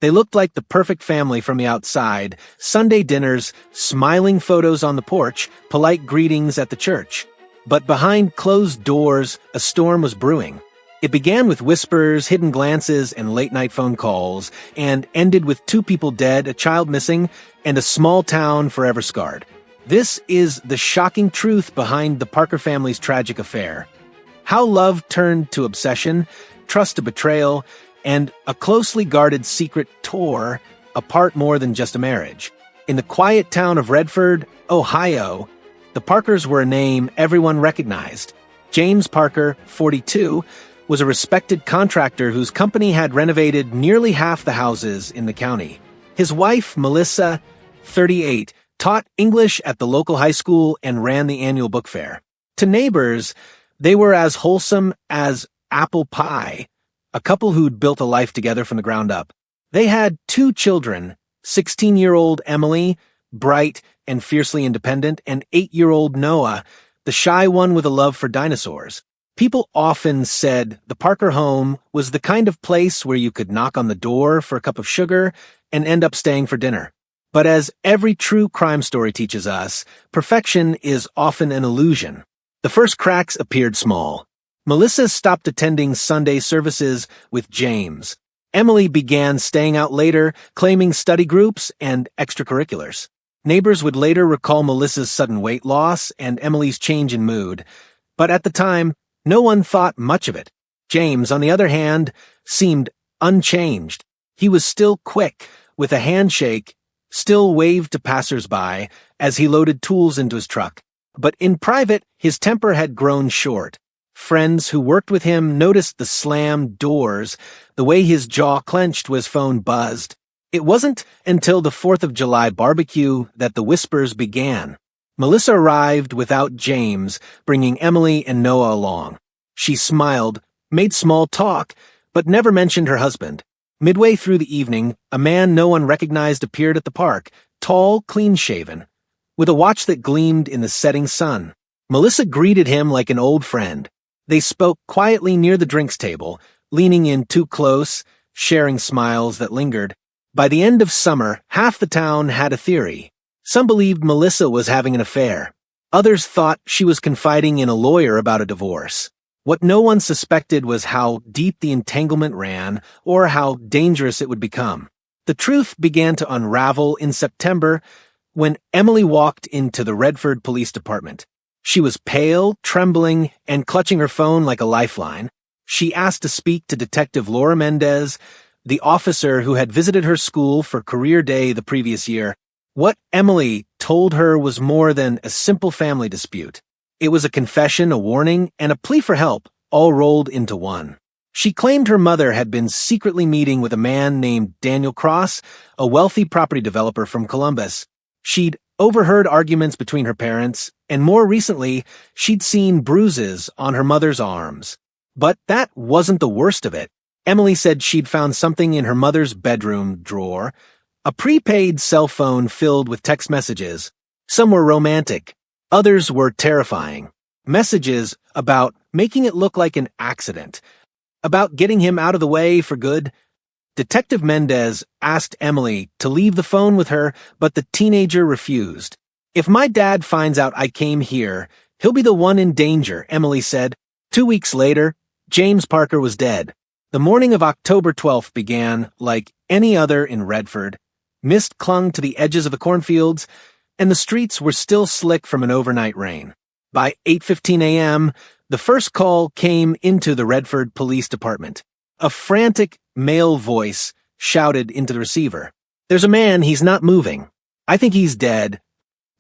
They looked like the perfect family from the outside: Sunday dinners, smiling photos on the porch, polite greetings at the church. But behind closed doors, a storm was brewing. It began with whispers, hidden glances, and late-night phone calls, and ended with 2 people dead, a child missing, and a small town forever scarred. This is the shocking truth behind the Parker family's tragic affair. How love turned to obsession, trust to betrayal, and a closely guarded secret tore apart more than just a marriage. In the quiet town of Redford, Ohio, the Parkers were a name everyone recognized. James Parker, 42, was a respected contractor whose company had renovated nearly half the houses in the county. His wife, Melissa, 38, taught English at the local high school and ran the annual book fair. To neighbors, they were as wholesome as apple pie, a couple who'd built a life together from the ground up. They had 2 children, 16-year-old Emily, bright and fiercely independent, and 8-year-old Noah, the shy one with a love for dinosaurs. People often said the Parker home was the kind of place where you could knock on the door for a cup of sugar and end up staying for dinner. But as every true crime story teaches us, perfection is often an illusion. The first cracks appeared small. Melissa stopped attending Sunday services with James. Emily began staying out later, claiming study groups and extracurriculars. Neighbors would later recall Melissa's sudden weight loss and Emily's change in mood, but at the time, no one thought much of it. James, on the other hand, seemed unchanged. He was still quick, with a handshake, still waved to passers-by as he loaded tools into his truck. But in private, his temper had grown short. Friends who worked with him noticed the slammed doors, the way his jaw clenched when his phone buzzed. It wasn't until the 4th of July barbecue that the whispers began. Melissa arrived without James, bringing Emily and Noah along. She smiled, made small talk, but never mentioned her husband. Midway through the evening, a man no one recognized appeared at the park, tall, clean-shaven, with a watch that gleamed in the setting sun. Melissa greeted him like an old friend. They spoke quietly near the drinks table, leaning in too close, sharing smiles that lingered. By the end of summer, half the town had a theory. Some believed Melissa was having an affair. Others thought she was confiding in a lawyer about a divorce. What no one suspected was how deep the entanglement ran, or how dangerous it would become. The truth began to unravel in September when Emily walked into the Redford Police Department. She was pale, trembling, and clutching her phone like a lifeline. She asked to speak to Detective Laura Mendez, the officer who had visited her school for career day the previous year. What Emily told her was more than a simple family dispute. It was a confession, a warning, and a plea for help, all rolled into one. She claimed her mother had been secretly meeting with a man named Daniel Cross, a wealthy property developer from Columbus. She'd overheard arguments between her parents, and more recently, she'd seen bruises on her mother's arms. But that wasn't the worst of it. Emily said she'd found something in her mother's bedroom drawer, a prepaid cell phone filled with text messages. Some were romantic, others were terrifying. Messages about making it look like an accident, about getting him out of the way for good. Detective Mendez asked Emily to leave the phone with her, but the teenager refused. "If my dad finds out I came here, he'll be the one in danger," Emily said. 2 weeks later, James Parker was dead. The morning of October 12th began like any other in Redford. Mist clung to the edges of the cornfields, and the streets were still slick from an overnight rain. By 8:15 a.m., the first call came into the Redford Police Department. A frantic male voice shouted into the receiver, "There's a man, he's not moving. I think he's dead."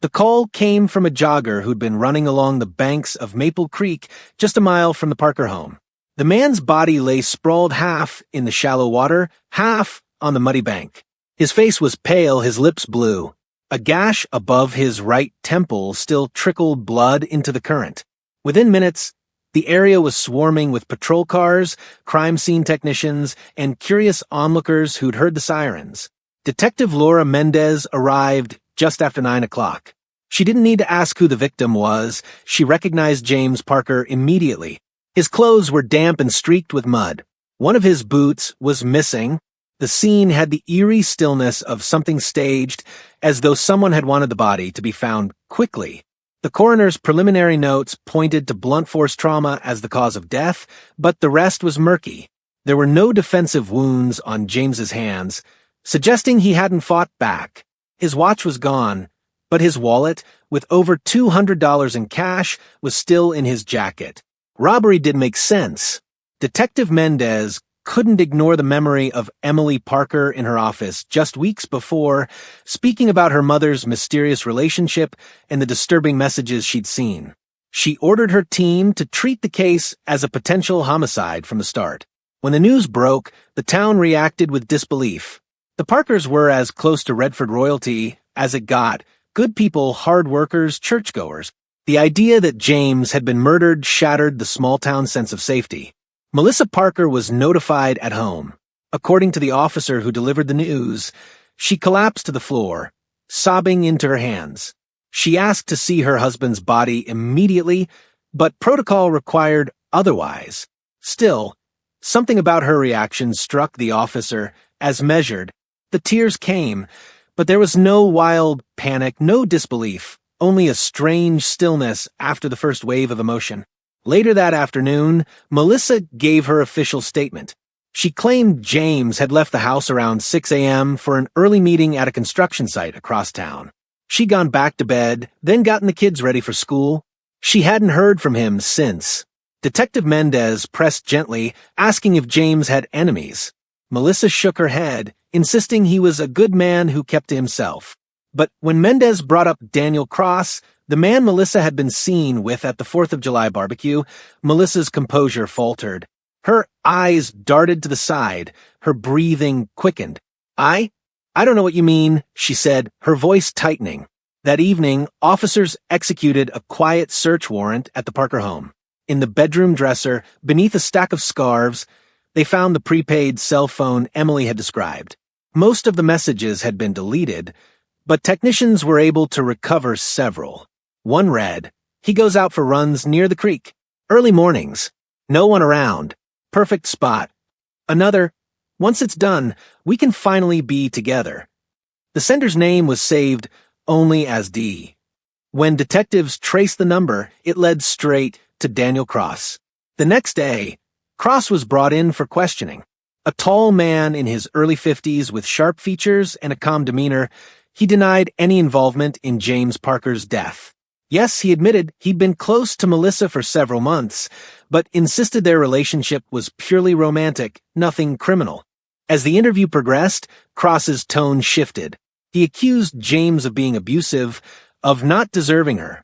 The call came from a jogger who'd been running along the banks of Maple Creek just a mile from the Parker home. The man's body lay sprawled half in the shallow water, half on the muddy bank. His face was pale, his lips blue. A gash above his right temple still trickled blood into the current. Within minutes, the area was swarming with patrol cars, crime scene technicians, and curious onlookers who'd heard the sirens. Detective Laura Mendez arrived just after 9 o'clock. She didn't need to ask who the victim was. She recognized James Parker immediately. His clothes were damp and streaked with mud. One of his boots was missing. The scene had the eerie stillness of something staged, as though someone had wanted the body to be found quickly. The coroner's preliminary notes pointed to blunt force trauma as the cause of death, but the rest was murky. There were no defensive wounds on James's hands, suggesting he hadn't fought back. His watch was gone, but his wallet, with over $200 in cash, was still in his jacket. Robbery did make sense. Detective Mendez couldn't ignore the memory of Emily Parker in her office just weeks before, speaking about her mother's mysterious relationship and the disturbing messages she'd seen. She ordered her team to treat the case as a potential homicide from the start. When the news broke, the town reacted with disbelief. The Parkers were as close to Redford royalty as it got, good people, hard workers, churchgoers. The idea that James had been murdered shattered the small-town sense of safety. Melissa Parker was notified at home. According to the officer who delivered the news, she collapsed to the floor, sobbing into her hands. She asked to see her husband's body immediately, but protocol required otherwise. Still, something about her reaction struck the officer as measured. The tears came, but there was no wild panic, no disbelief, only a strange stillness after the first wave of emotion. Later that afternoon, Melissa gave her official statement. She claimed James had left the house around 6 a.m. for an early meeting at a construction site across town. She'd gone back to bed, then gotten the kids ready for school. She hadn't heard from him since. Detective Mendez pressed gently, asking if James had enemies. Melissa shook her head, insisting he was a good man who kept to himself. But when Mendez brought up Daniel Cross, the man Melissa had been seen with at the 4th of July barbecue, Melissa's composure faltered. Her eyes darted to the side, her breathing quickened. I don't know what you mean, she said, her voice tightening. That evening, officers executed a quiet search warrant at the Parker home. In the bedroom dresser, beneath a stack of scarves, they found the prepaid cell phone Emily had described. Most of the messages had been deleted, but technicians were able to recover several. One read, "He goes out for runs near the creek. Early mornings. No one around. Perfect spot." Another, "Once it's done, we can finally be together." The sender's name was saved only as D. When detectives traced the number, it led straight to Daniel Cross. The next day, Cross was brought in for questioning. A tall man in his early 50s with sharp features and a calm demeanor, he denied any involvement in James Parker's death. Yes, he admitted he'd been close to Melissa for several months, but insisted their relationship was purely romantic, nothing criminal. As the interview progressed, Cross's tone shifted. He accused James of being abusive, of not deserving her.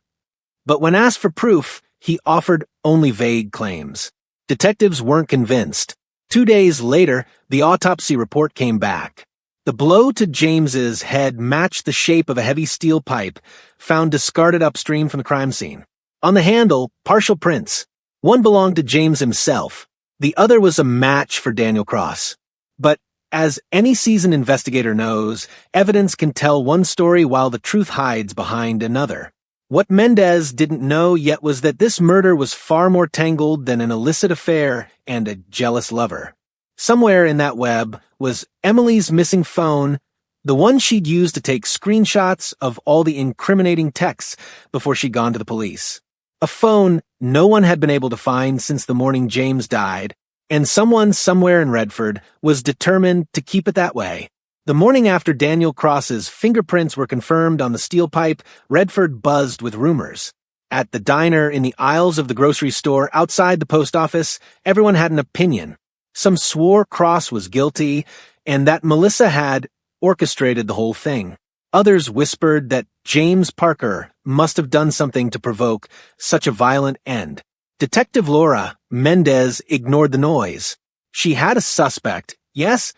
But when asked for proof, he offered only vague claims. Detectives weren't convinced. 2 days later, the autopsy report came back. The blow to James's head matched the shape of a heavy steel pipe found discarded upstream from the crime scene. On the handle, partial prints. One belonged to James himself. The other was a match for Daniel Cross. But as any seasoned investigator knows, evidence can tell one story while the truth hides behind another. What Mendez didn't know yet was that this murder was far more tangled than an illicit affair and a jealous lover. Somewhere in that web was Emily's missing phone, the one she'd used to take screenshots of all the incriminating texts before she'd gone to the police. A phone no one had been able to find since the morning James died, and someone somewhere in Redford was determined to keep it that way. The morning after Daniel Cross's fingerprints were confirmed on the steel pipe, Redford buzzed with rumors. At the diner in the aisles of the grocery store outside the post office, everyone had an opinion. Some swore Cross was guilty, and that Melissa had orchestrated the whole thing. Others whispered that James Parker must have done something to provoke such a violent end. Detective Laura Mendez ignored the noise. She had a suspect, yes,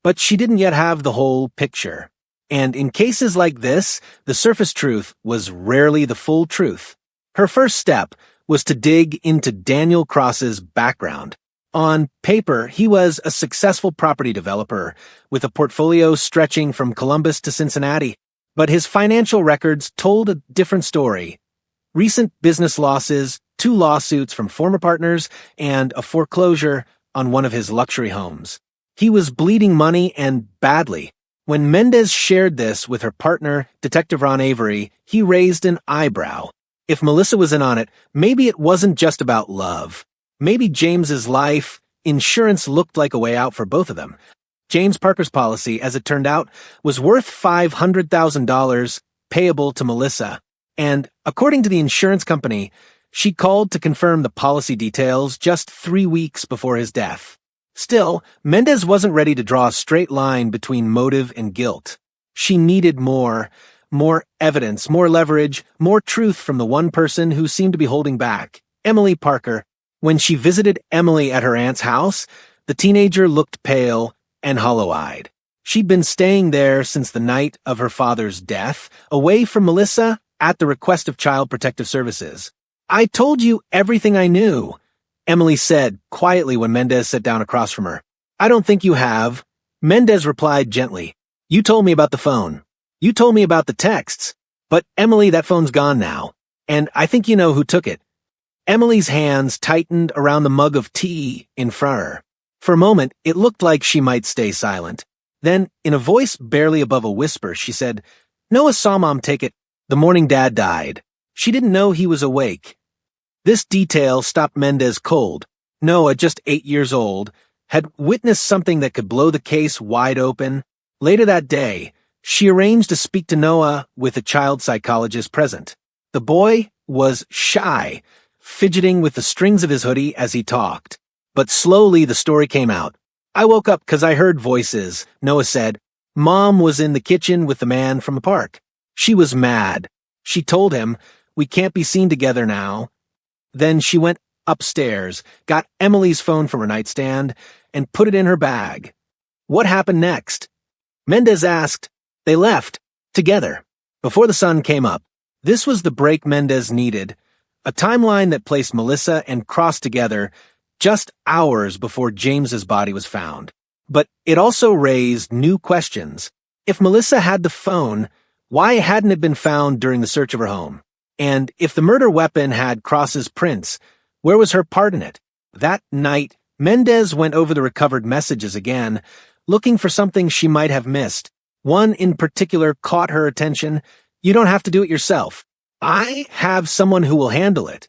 but she didn't yet have the whole picture. And in cases like this, the surface truth was rarely the full truth. Her first step was to dig into Daniel Cross's background. On paper, he was a successful property developer with a portfolio stretching from Columbus to Cincinnati. But his financial records told a different story. Recent business losses, 2 lawsuits from former partners, and a foreclosure on one of his luxury homes. He was bleeding money and badly. When Mendez shared this with her partner, Detective Ron Avery, he raised an eyebrow. If Melissa was in on it, maybe it wasn't just about love. Maybe James's life, insurance looked like a way out for both of them. James Parker's policy, as it turned out, was worth $500,000 payable to Melissa. And, according to the insurance company, she called to confirm the policy details just 3 weeks before his death. Still, Mendez wasn't ready to draw a straight line between motive and guilt. She needed more evidence, more leverage, more truth from the one person who seemed to be holding back, Emily Parker. When she visited Emily at her aunt's house, the teenager looked pale and hollow-eyed. She'd been staying there since the night of her father's death, away from Melissa at the request of Child Protective Services. "I told you everything I knew," Emily said quietly when Mendez sat down across from her. "I don't think you have." Mendez replied gently, "You told me about the phone. You told me about the texts. But, Emily, that phone's gone now. And I think you know who took it." Emily's hands tightened around the mug of tea in front of her. For a moment, it looked like she might stay silent. Then, in a voice barely above a whisper, she said, "Noah saw Mom take it the morning Dad died. She didn't know he was awake." This detail stopped Mendez cold. Noah, just 8 years old, had witnessed something that could blow the case wide open. Later that day, she arranged to speak to Noah with a child psychologist present. The boy was shy, fidgeting with the strings of his hoodie as he talked. But slowly the story came out. "I woke up because I heard voices," Noah said. "Mom was in the kitchen with the man from the park. She was mad. She told him, 'We can't be seen together now.' Then she went upstairs, got Emily's phone from her nightstand, and put it in her bag." "What happened next?" Mendez asked. "They left. Together. Before the sun came up." This was the break Mendez needed. A timeline that placed Melissa and Cross together just hours before James's body was found. But it also raised new questions. If Melissa had the phone, why hadn't it been found during the search of her home? And if the murder weapon had Cross's prints, where was her part in it? That night, Mendez went over the recovered messages again, looking for something she might have missed. One in particular caught her attention. "You don't have to do it yourself. I have someone who will handle it."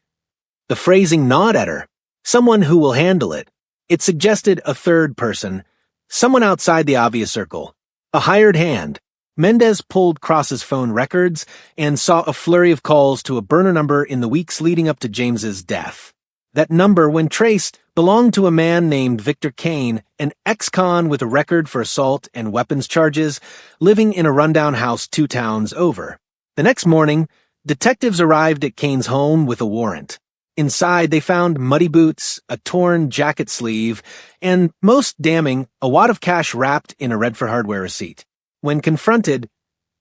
The phrasing gnawed at her. Someone who will handle it. It suggested a third person, someone outside the obvious circle. A hired hand. Mendez pulled Cross's phone records and saw a flurry of calls to a burner number in the weeks leading up to James's death. That number, when traced, belonged to a man named Victor Kane, an ex-con with a record for assault and weapons charges, living in a rundown house 2 towns over. The next morning, detectives arrived at Kane's home with a warrant. Inside, they found muddy boots, a torn jacket sleeve, and, most damning, a wad of cash wrapped in a Redford Hardware receipt. When confronted,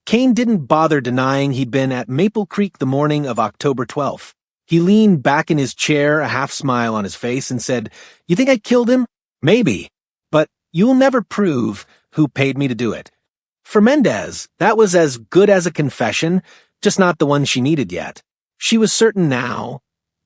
Kane didn't bother denying he'd been at Maple Creek the morning of October 12th. He leaned back in his chair, a half-smile on his face, and said, "You think I killed him? Maybe. But you'll never prove who paid me to do it." For Mendez, that was as good as a confession, just not the one she needed yet. She was certain now.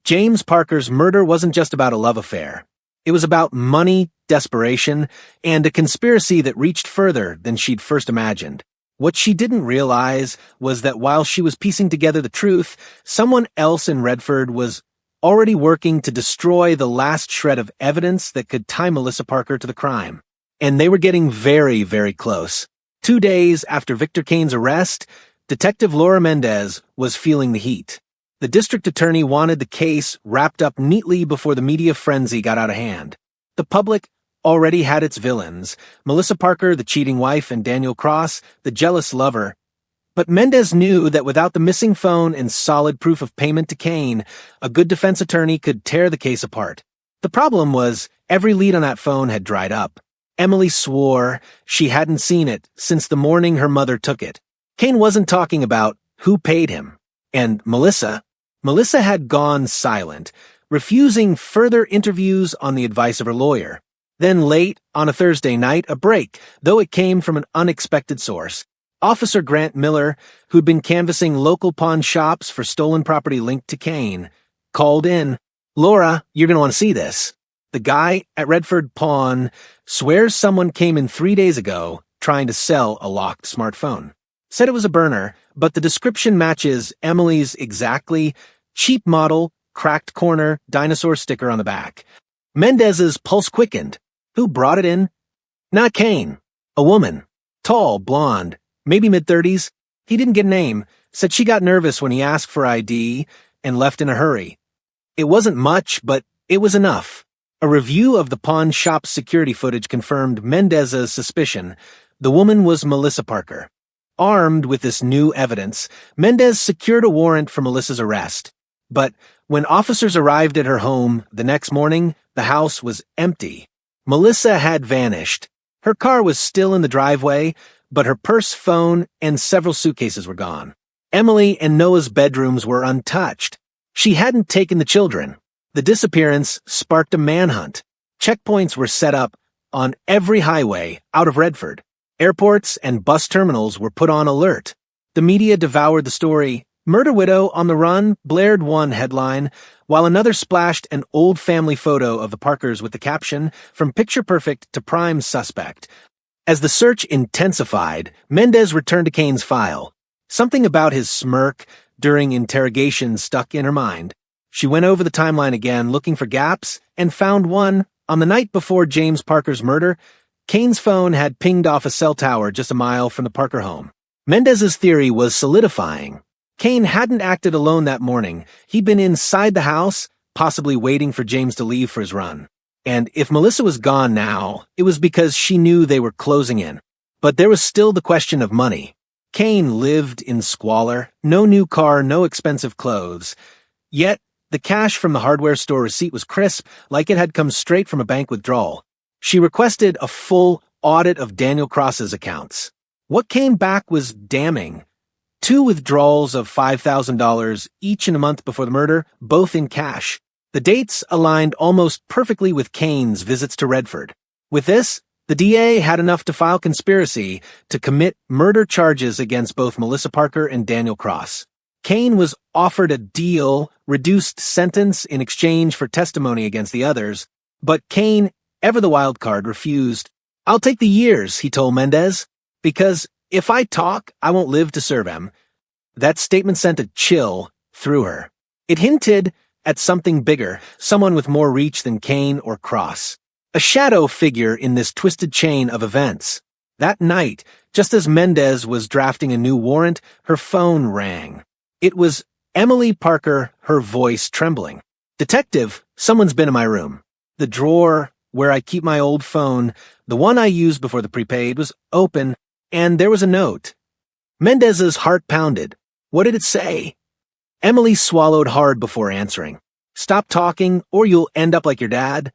James Parker's murder wasn't just about a love affair. It was about money, desperation, and a conspiracy that reached further than she'd first imagined. What she didn't realize was that while she was piecing together the truth, someone else in Redford was already working to destroy the last shred of evidence that could tie Melissa Parker to the crime. And they were getting very, very close. 2 days after Victor Kane's arrest, Detective Laura Mendez was feeling the heat. The district attorney wanted the case wrapped up neatly before the media frenzy got out of hand. The public already had its villains, Melissa Parker, the cheating wife, and Daniel Cross, the jealous lover. But Mendez knew that without the missing phone and solid proof of payment to Kane, a good defense attorney could tear the case apart. The problem was, every lead on that phone had dried up. Emily swore she hadn't seen it since the morning her mother took it. Kane wasn't talking about who paid him. And Melissa had gone silent, refusing further interviews on the advice of her lawyer. Then late, on a Thursday night, a break, though it came from an unexpected source. Officer Grant Miller, who'd been canvassing local pawn shops for stolen property linked to Kane, called in. "Laura, you're going to want to see this." The guy at Redford Pawn swears someone came in 3 days ago trying to sell a locked smartphone. Said it was a burner, but the description matches Emily's exactly: cheap model, cracked corner, dinosaur sticker on the back. Mendez's pulse quickened. Who brought it in? Not Kane. A woman. Tall, blonde, maybe mid-30s. He didn't get a name. Said she got nervous when he asked for ID and left in a hurry. It wasn't much, but it was enough. A review of the pawn shop's security footage confirmed Mendez's suspicion. The woman was Melissa Parker. Armed with this new evidence, Mendez secured a warrant for Melissa's arrest. But when officers arrived at her home the next morning, the house was empty. Melissa had vanished. Her car was still in the driveway, but her purse, phone, and several suitcases were gone. Emily and Noah's bedrooms were untouched. She hadn't taken the children. The disappearance sparked a manhunt. Checkpoints were set up on every highway out of Redford. Airports and bus terminals were put on alert. The media devoured the story. Murder Widow on the Run blared one headline, while another splashed an old family photo of the Parkers with the caption, "From picture perfect to prime suspect." As the search intensified, Mendez returned to Kane's file. Something about his smirk during interrogation stuck in her mind. She went over the timeline again, looking for gaps, and found one. On the night before James Parker's murder, Kane's phone had pinged off a cell tower just a mile from the Parker home. Mendez's theory was solidifying. Kane hadn't acted alone that morning. He'd been inside the house, possibly waiting for James to leave for his run. And if Melissa was gone now, it was because she knew they were closing in. But there was still the question of money. Kane lived in squalor, no new car, no expensive clothes. Yet, the cash from the hardware store receipt was crisp, like it had come straight from a bank withdrawal. She requested a full audit of Daniel Cross's accounts. What came back was damning. 2 withdrawals of $5,000 each in a month before the murder, both in cash. The dates aligned almost perfectly with Kane's visits to Redford. With this, the DA had enough to file conspiracy to commit murder charges against both Melissa Parker and Daniel Cross. Kane was offered a deal, reduced sentence in exchange for testimony against the others, but Kane, ever the wild card, refused. "I'll take the years," he told Mendez, "because if I talk, I won't live to serve him." That statement sent a chill through her. It hinted at something bigger, someone with more reach than Kane or Cross. A shadow figure in this twisted chain of events. That night, just as Mendez was drafting a new warrant, her phone rang. It was Emily Parker, her voice trembling. "Detective, someone's been in my room. The drawer where I keep my old phone, the one I used before the prepaid, was open, and there was a note." Mendez's heart pounded. What did it say? Emily swallowed hard before answering. "Stop talking, or you'll end up like your dad."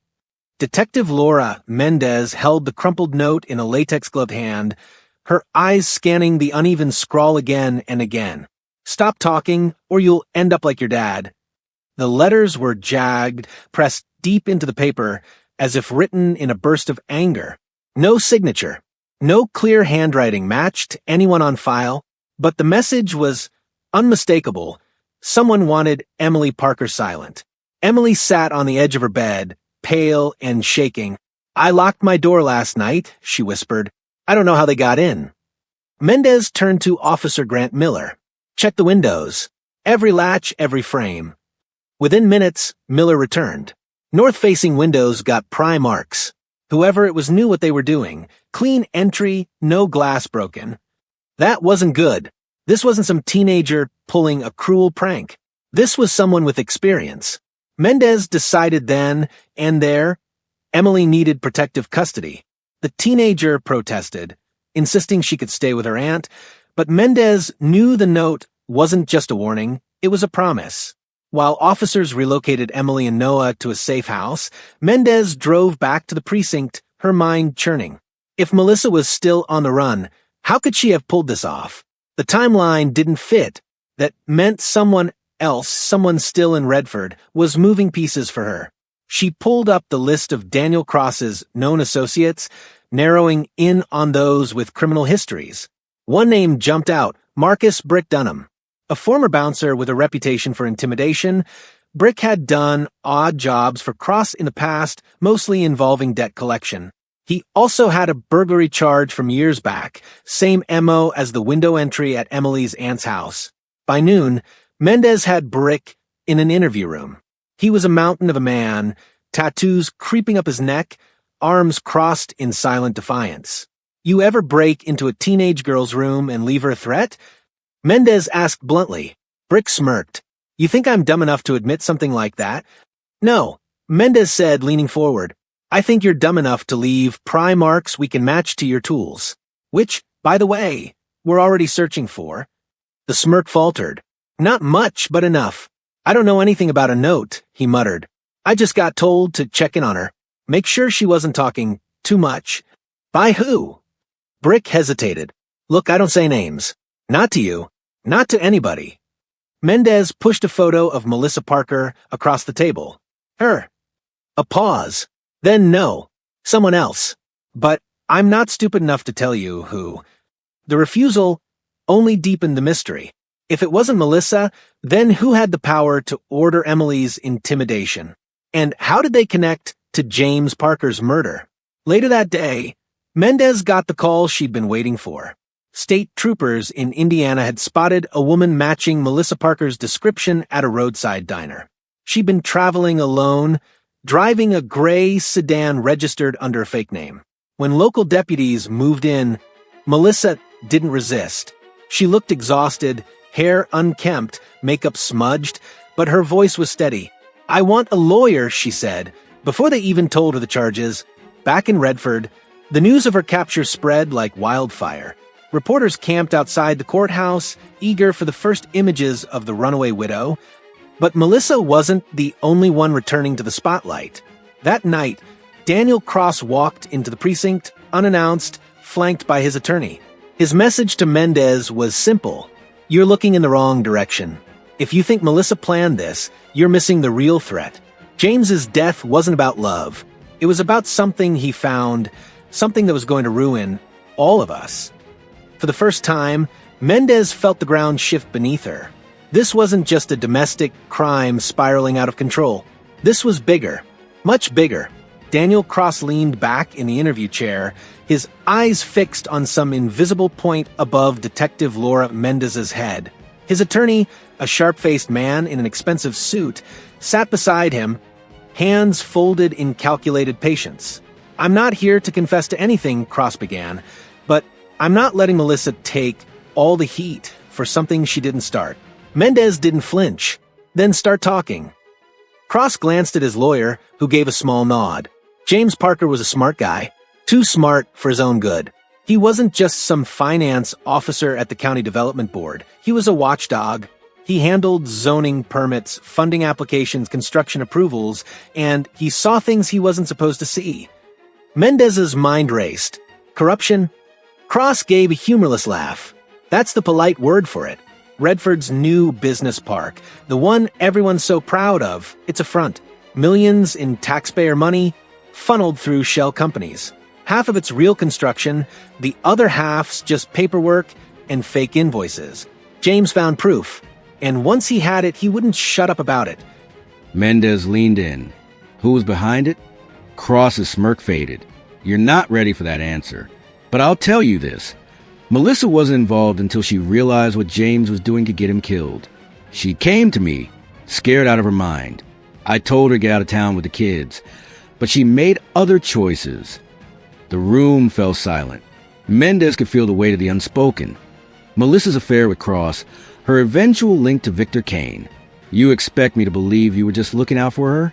Detective Laura Mendez held the crumpled note in a latex-gloved hand, her eyes scanning the uneven scrawl again and again. "Stop talking, or you'll end up like your dad." The letters were jagged, pressed deep into the paper, as if written in a burst of anger. No signature. No clear handwriting matched anyone on file, but the message was unmistakable. Someone wanted Emily Parker silent. Emily sat on the edge of her bed, pale and shaking. "I locked my door last night," she whispered. "I don't know how they got in." Mendez turned to Officer Grant Miller. "Check the windows. Every latch, every frame." Within minutes, Miller returned. North-facing windows got pry marks. Whoever it was knew what they were doing. Clean entry, no glass broken. That wasn't good. This wasn't some teenager pulling a cruel prank. This was someone with experience. Mendez decided then and there Emily needed protective custody. The teenager protested, insisting she could stay with her aunt, but Mendez knew the note wasn't just a warning, it was a promise. While officers relocated Emily and Noah to a safe house, Mendez drove back to the precinct, her mind churning. If Melissa was still on the run, how could she have pulled this off? The timeline didn't fit. That meant someone else, someone still in Redford, was moving pieces for her. She pulled up the list of Daniel Cross's known associates, narrowing in on those with criminal histories. One name jumped out, Marcus Brick Dunham. A former bouncer with a reputation for intimidation, Brick had done odd jobs for Cross in the past, mostly involving debt collection. He also had a burglary charge from years back, same MO as the window entry at Emily's aunt's house. By noon, Mendez had Brick in an interview room. He was a mountain of a man, tattoos creeping up his neck, arms crossed in silent defiance. "You ever break into a teenage girl's room and leave her a threat?" Mendez asked bluntly. Brick smirked. "You think I'm dumb enough to admit something like that?" "No," Mendez said, leaning forward. "I think you're dumb enough to leave pry marks we can match to your tools. Which, by the way, we're already searching for." The smirk faltered. "Not much, but enough. I don't know anything about a note," he muttered. "I just got told to check in on her. Make sure she wasn't talking too much." "By who?" Brick hesitated. "Look, I don't say names. Not to you. Not to anybody." Mendez pushed a photo of Melissa Parker across the table. "Her." A pause. Then no. "Someone else. But I'm not stupid enough to tell you who." The refusal only deepened the mystery. If it wasn't Melissa, then who had the power to order Emily's intimidation? And how did they connect to James Parker's murder? Later that day, Mendez got the call she'd been waiting for. State troopers in Indiana had spotted a woman matching Melissa Parker's description at a roadside diner. She'd been traveling alone, driving a gray sedan registered under a fake name. When local deputies moved in, Melissa didn't resist. She looked exhausted, hair unkempt, makeup smudged, but her voice was steady. "I want a lawyer," she said, before they even told her the charges. Back in Redford, the news of her capture spread like wildfire. Reporters camped outside the courthouse, eager for the first images of the runaway widow. But Melissa wasn't the only one returning to the spotlight. That night, Daniel Cross walked into the precinct, unannounced, flanked by his attorney. His message to Mendez was simple. "You're looking in the wrong direction. If you think Melissa planned this, you're missing the real threat. James's death wasn't about love. It was about something he found, something that was going to ruin all of us." For the first time, Mendez felt the ground shift beneath her. This wasn't just a domestic crime spiraling out of control. This was bigger, much bigger. Daniel Cross leaned back in the interview chair, his eyes fixed on some invisible point above Detective Laura Mendez's head. His attorney, a sharp-faced man in an expensive suit, sat beside him, hands folded in calculated patience. "I'm not here to confess to anything," Cross began, "but I'm not letting Melissa take all the heat for something she didn't start." Mendez didn't flinch, then start talking. Cross glanced at his lawyer, who gave a small nod. James Parker was a smart guy, too smart for his own good. He wasn't just some finance officer at the county development board. He was a watchdog. He handled zoning permits, funding applications, construction approvals, and he saw things he wasn't supposed to see. Mendez's mind raced. Corruption? Cross gave a humorless laugh. That's the polite word for it. Redford's new business park, the one everyone's so proud of, it's a front. Millions in taxpayer money, funneled through shell companies. Half of it's real construction, the other half's just paperwork and fake invoices. James found proof, and once he had it, he wouldn't shut up about it. Mendez leaned in. Who was behind it? Cross's smirk faded. You're not ready for that answer. But I'll tell you this. Melissa wasn't involved until she realized what James was doing to get him killed. She came to me, scared out of her mind. I told her to get out of town with the kids, but she made other choices. The room fell silent. Mendez could feel the weight of the unspoken. Melissa's affair with Cross, her eventual link to Victor Kane. You expect me to believe you were just looking out for her?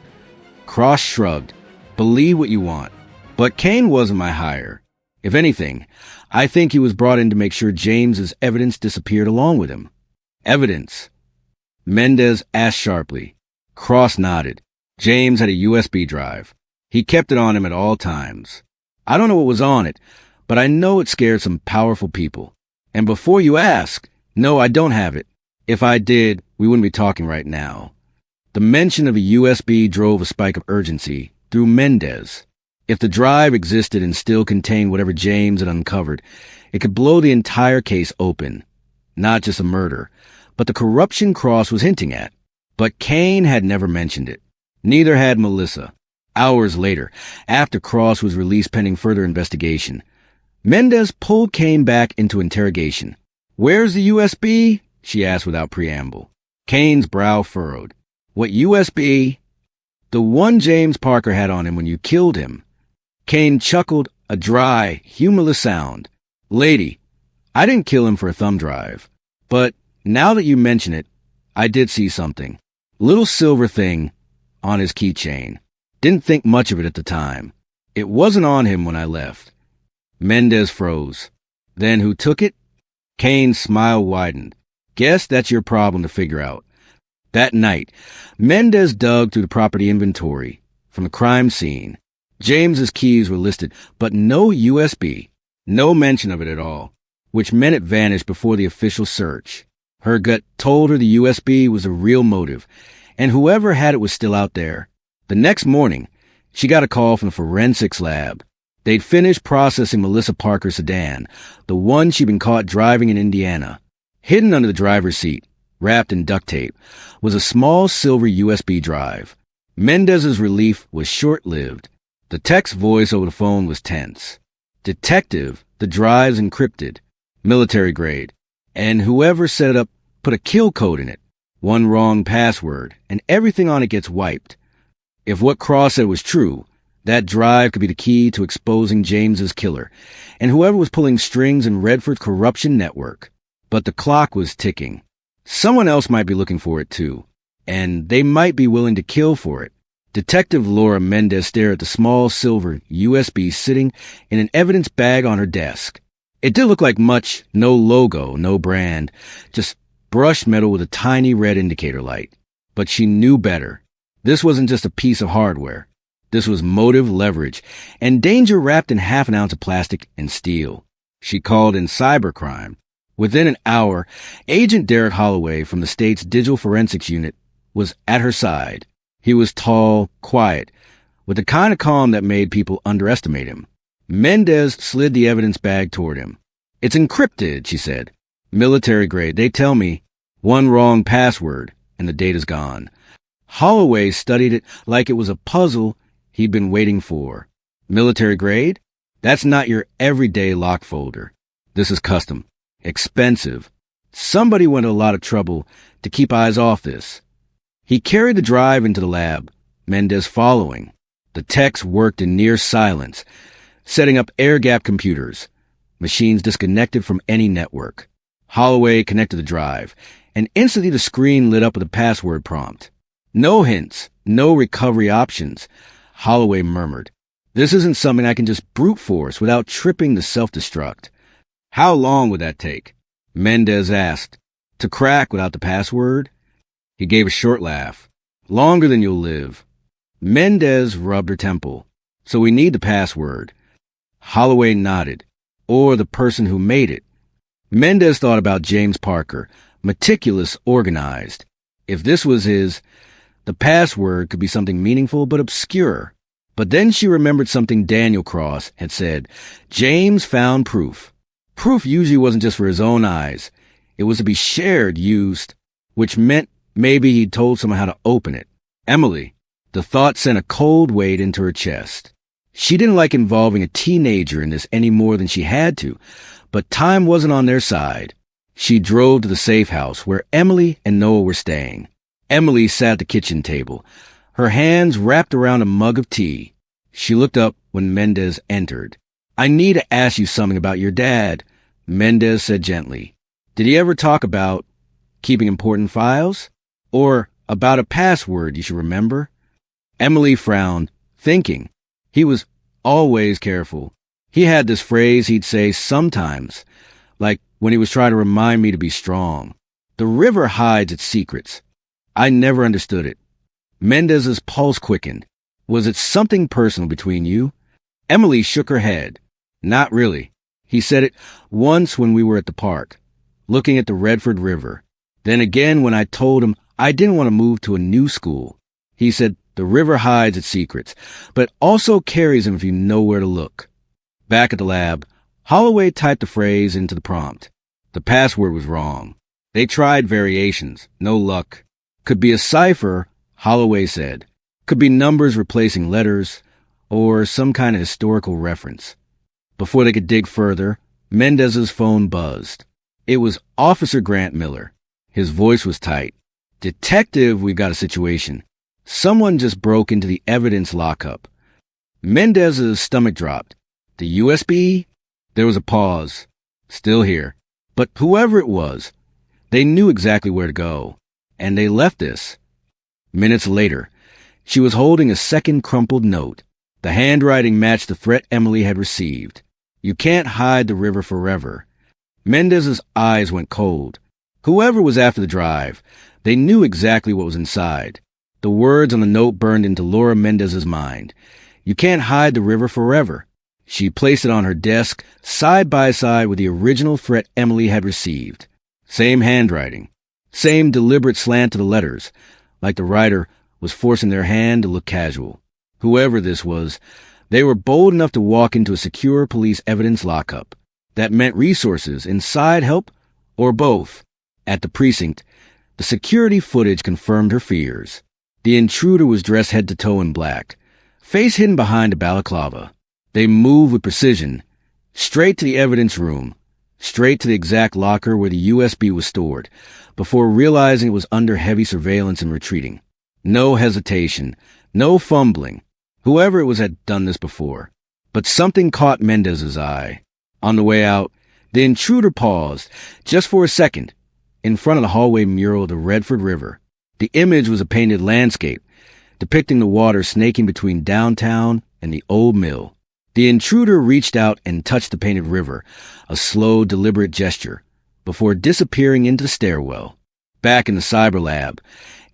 Cross shrugged. Believe what you want. But Kane wasn't my hire. If anything, I think he was brought in to make sure James's evidence disappeared along with him. Evidence. Mendez asked sharply. Cross nodded. James had a USB drive. He kept it on him at all times. I don't know what was on it, but I know it scared some powerful people. And before you ask, no, I don't have it. If I did, we wouldn't be talking right now. The mention of a USB drove a spike of urgency through Mendez. If the drive existed and still contained whatever James had uncovered, it could blow the entire case open. Not just a murder, but the corruption Cross was hinting at. But Kane had never mentioned it. Neither had Melissa. Hours later, after Cross was released pending further investigation, Mendez pulled Kane back into interrogation. "Where's the USB?" she asked without preamble. Kane's brow furrowed. "What USB?" "The one James Parker had on him when you killed him." Kane chuckled, a dry, humorless sound. "Lady, I didn't kill him for a thumb drive. But now that you mention it, I did see something. Little silver thing on his keychain. Didn't think much of it at the time. It wasn't on him when I left." Mendez froze. "Then who took it?" Kane's smile widened. "Guess that's your problem to figure out." That night, Mendez dug through the property inventory. From the crime scene, James's keys were listed, but no USB. No mention of it at all, which meant it vanished before the official search. Her gut told her the USB was a real motive, and whoever had it was still out there. The next morning, she got a call from the forensics lab. They'd finished processing Melissa Parker's sedan, the one she'd been caught driving in Indiana. Hidden under the driver's seat, wrapped in duct tape, was a small silver USB drive. Mendez's relief was short-lived. The text voice over the phone was tense. "Detective, the drive's encrypted, military grade, and whoever set it up put a kill code in it. One wrong password, and everything on it gets wiped. If what Cross said was true, that drive could be the key to exposing James's killer, and whoever was pulling strings in Redford's corruption network. But the clock was ticking. Someone else might be looking for it too, and they might be willing to kill for it." Detective Laura Mendez stared at the small silver USB sitting in an evidence bag on her desk. It didn't look like much, no logo, no brand, just brushed metal with a tiny red indicator light. But she knew better. This wasn't just a piece of hardware. This was motive leverage, and danger wrapped in half an ounce of plastic and steel. She called in cybercrime. Within an hour, Agent Derek Holloway from the state's digital forensics unit was at her side. He was tall, quiet, with the kind of calm that made people underestimate him. Mendez slid the evidence bag toward him. "It's encrypted," she said. "Military grade. They tell me one wrong password, and the data's gone." Holloway studied it like it was a puzzle he'd been waiting for. "Military grade? That's not your everyday lock folder. This is custom. Expensive. Somebody went to a lot of trouble to keep eyes off this." He carried the drive into the lab, Mendez following. The techs worked in near silence, setting up air-gap computers, machines disconnected from any network. Holloway connected the drive, and instantly the screen lit up with a password prompt. "No hints, no recovery options," Holloway murmured. "This isn't something I can just brute force without tripping the self-destruct." "How long would that take?" Mendez asked. "To crack without the password?" He gave a short laugh. "Longer than you'll live." Mendez rubbed her temple. "So we need the password." Holloway nodded. "Or the person who made it." Mendez thought about James Parker, meticulous, organized. If this was his, the password could be something meaningful but obscure. But then she remembered something Daniel Cross had said. James found proof. Proof usually wasn't just for his own eyes. It was to be shared, used, which meant maybe he'd told someone how to open it. Emily. The thought sent a cold weight into her chest. She didn't like involving a teenager in this any more than she had to, but time wasn't on their side. She drove to the safe house where Emily and Noah were staying. Emily sat at the kitchen table, her hands wrapped around a mug of tea. She looked up when Mendez entered. "I need to ask you something about your dad," Mendez said gently. "Did he ever talk about keeping important files? Or about a password you should remember?" Emily frowned, thinking. He was always careful. He had this phrase he'd say sometimes, like when he was trying to remind me to be strong. "The river hides its secrets." I never understood it. Mendez's pulse quickened. "Was it something personal between you?" Emily shook her head. "Not really. He said it once when we were at the park, looking at the Redford River. Then again when I told him I didn't want to move to a new school. He said the river hides its secrets, but also carries them if you know where to look." Back at the lab, Holloway typed the phrase into the prompt. The password was wrong. They tried variations. No luck. Could be a cipher, Holloway said. Could be numbers replacing letters, or some kind of historical reference. Before they could dig further, Mendez's phone buzzed. It was Officer Grant Miller. His voice was tight. "Detective, we've got a situation. Someone just broke into the evidence lockup." Mendez's stomach dropped. "The USB?" There was a pause. "Still here." But whoever it was, they knew exactly where to go. And they left this. Minutes later, she was holding a second crumpled note. The handwriting matched the threat Emily had received. "You can't hide the river forever." Mendez's eyes went cold. Whoever was after the drive, they knew exactly what was inside. The words on the note burned into Laura Mendez's mind. "You can't hide the river forever." She placed it on her desk, side by side with the original threat Emily had received. Same handwriting. Same deliberate slant to the letters, like the writer was forcing their hand to look casual. Whoever this was, they were bold enough to walk into a secure police evidence lockup. That meant resources, inside help, or both. At the precinct, the security footage confirmed her fears. The intruder was dressed head to toe in black, face hidden behind a balaclava. They moved with precision, straight to the evidence room, straight to the exact locker where the USB was stored, before realizing it was under heavy surveillance and retreating. No hesitation, no fumbling. Whoever it was had done this before. But something caught Mendez's eye. On the way out, the intruder paused, just for a second, in front of the hallway mural of the Redford River. The image was a painted landscape, depicting the water snaking between downtown and the old mill. The intruder reached out and touched the painted river, a slow, deliberate gesture, before disappearing into the stairwell. Back in the cyber lab,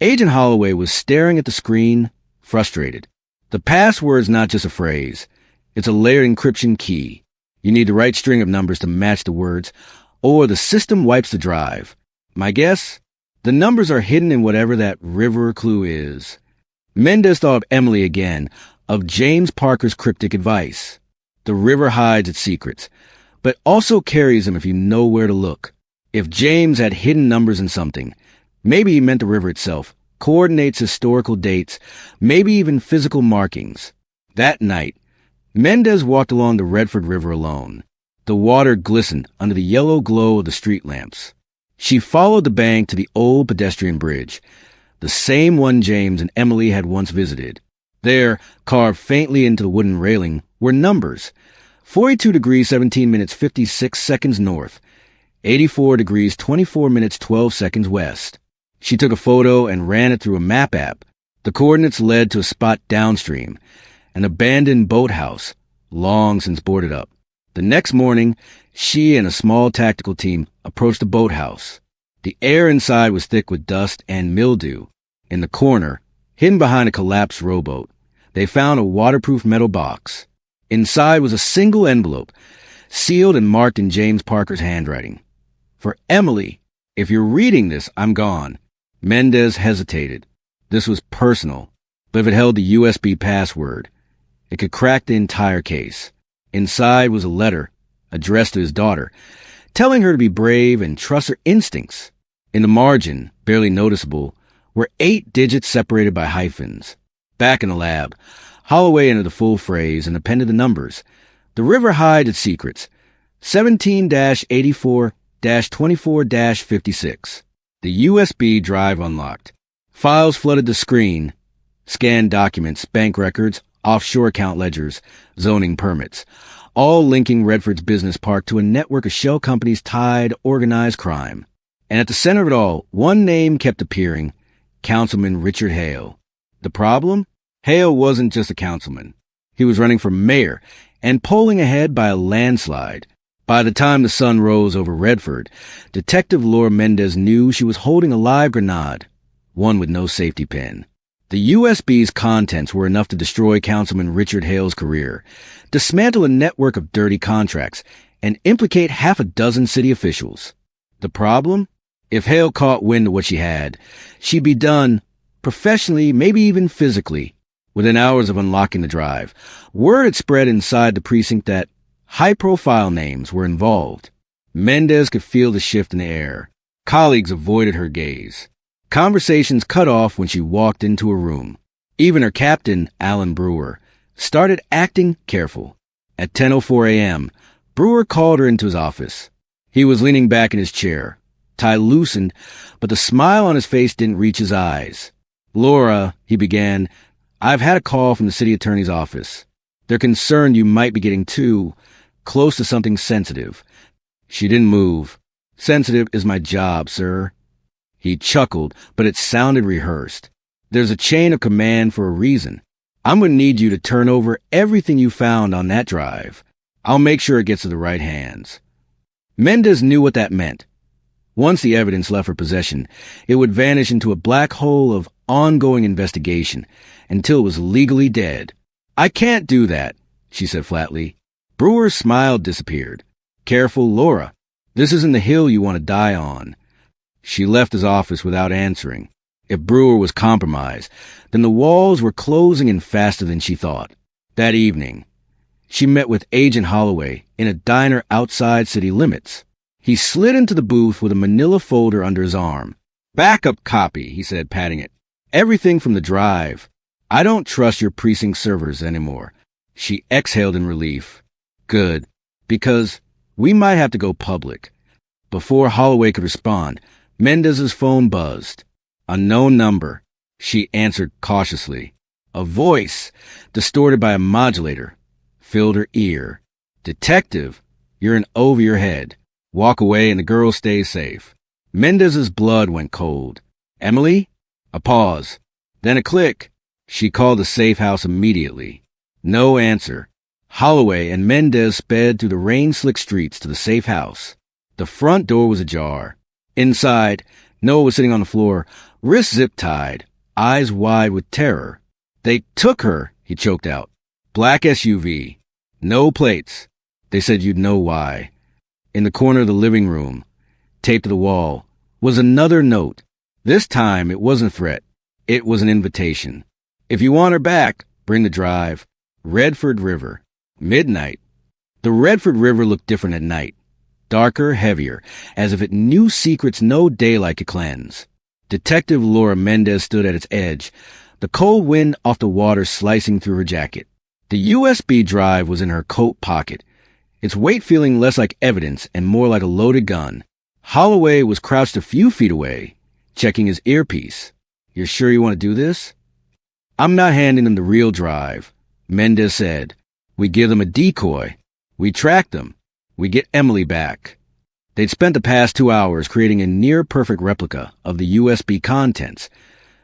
Agent Holloway was staring at the screen, frustrated. The password's not just a phrase. It's a layered encryption key. You need the right string of numbers to match the words, or the system wipes the drive. My guess? The numbers are hidden in whatever that river clue is. Mendez thought of Emily again, of James Parker's cryptic advice. The river hides its secrets, but also carries them if you know where to look. If James had hidden numbers in something, maybe he meant the river itself, coordinates historical dates, maybe even physical markings. That night, Mendez walked along the Redford River alone. The water glistened under the yellow glow of the street lamps. She followed the bank to the old pedestrian bridge, the same one James and Emily had once visited. There, carved faintly into the wooden railing, were numbers. 42 degrees 17 minutes 56 seconds north, 84 degrees 24 minutes 12 seconds west. She took a photo and ran it through a map app. The coordinates led to a spot downstream, an abandoned boathouse, long since boarded up. The next morning, she and a small tactical team approached the boathouse. The air inside was thick with dust and mildew. In the corner, hidden behind a collapsed rowboat, they found a waterproof metal box. Inside was a single envelope, sealed and marked in James Parker's handwriting. "For Emily, if you're reading this, I'm gone." Mendez hesitated. This was personal, but if it held the USB password, it could crack the entire case. Inside was a letter, addressed to his daughter, telling her to be brave and trust her instincts. In the margin, barely noticeable, were 8 digits separated by hyphens. Back in the lab, Holloway entered the full phrase and appended the numbers. The river hides its secrets. 17-84-24-56. The USB drive unlocked. Files flooded the screen. Scanned documents, bank records, offshore account ledgers, zoning permits, all linking Redford's business park to a network of shell companies tied to organized crime. And at the center of it all, one name kept appearing, Councilman Richard Hale. The problem? Hale wasn't just a councilman. He was running for mayor and polling ahead by a landslide. By the time the sun rose over Redford, Detective Laura Mendez knew she was holding a live grenade, one with no safety pin. The USB's contents were enough to destroy Councilman Richard Hale's career, dismantle a network of dirty contracts, and implicate half a dozen city officials. The problem? If Hale caught wind of what she had, she'd be done, professionally, maybe even physically. Within hours of unlocking the drive, word had spread inside the precinct that high-profile names were involved. Mendez could feel the shift in the air. Colleagues avoided her gaze. Conversations cut off when she walked into a room. Even her captain, Alan Brewer, started acting careful. At 10:04 a.m., Brewer called her into his office. He was leaning back in his chair, tie loosened, but the smile on his face didn't reach his eyes. "Laura," he began, "I've had a call from the city attorney's office. They're concerned you might be getting too close to something sensitive." She didn't move. "Sensitive is my job, sir." He chuckled, but it sounded rehearsed. "There's a chain of command for a reason. I'm going to need you to turn over everything you found on that drive. I'll make sure it gets to the right hands." Mendez knew what that meant. Once the evidence left her possession, it would vanish into a black hole of ongoing investigation until it was legally dead. "I can't do that," she said flatly. Brewer's smile disappeared. "Careful, Laura. This isn't the hill you want to die on." She left his office without answering. If Brewer was compromised, then the walls were closing in faster than she thought. That evening, she met with Agent Holloway in a diner outside city limits. He slid into the booth with a manila folder under his arm. "Backup copy," he said, patting it. "Everything from the drive. I don't trust your precinct servers anymore." She exhaled in relief. "Good, because we might have to go public." Before Holloway could respond, Mendez's phone buzzed. "Unknown number," she answered cautiously. A voice, distorted by a modulator, filled her ear. "Detective, you're in over your head. Walk away and the girl stays safe." Mendez's blood went cold. "Emily?" A pause. Then a click. She called the safe house immediately. No answer. Holloway and Mendez sped through the rain-slick streets to the safe house. The front door was ajar. Inside, Noah was sitting on the floor, wrists zip-tied, eyes wide with terror. "They took her," he choked out. "Black SUV. No plates. They said you'd know why." In the corner of the living room, taped to the wall, was another note. This time it wasn't a threat. It was an invitation. "If you want her back, bring the drive. Redford River. Midnight." The Redford River looked different at night. Darker, heavier, as if it knew secrets no daylight could cleanse. Detective Laura Mendez stood at its edge, the cold wind off the water slicing through her jacket. The USB drive was in her coat pocket, its weight feeling less like evidence and more like a loaded gun. Holloway was crouched a few feet away, checking his earpiece. "You're sure you want to do this?" "I'm not handing them the real drive," Mendez said. "We give them a decoy. We track them. We get Emily back." They'd spent the past 2 hours creating a near-perfect replica of the USB contents,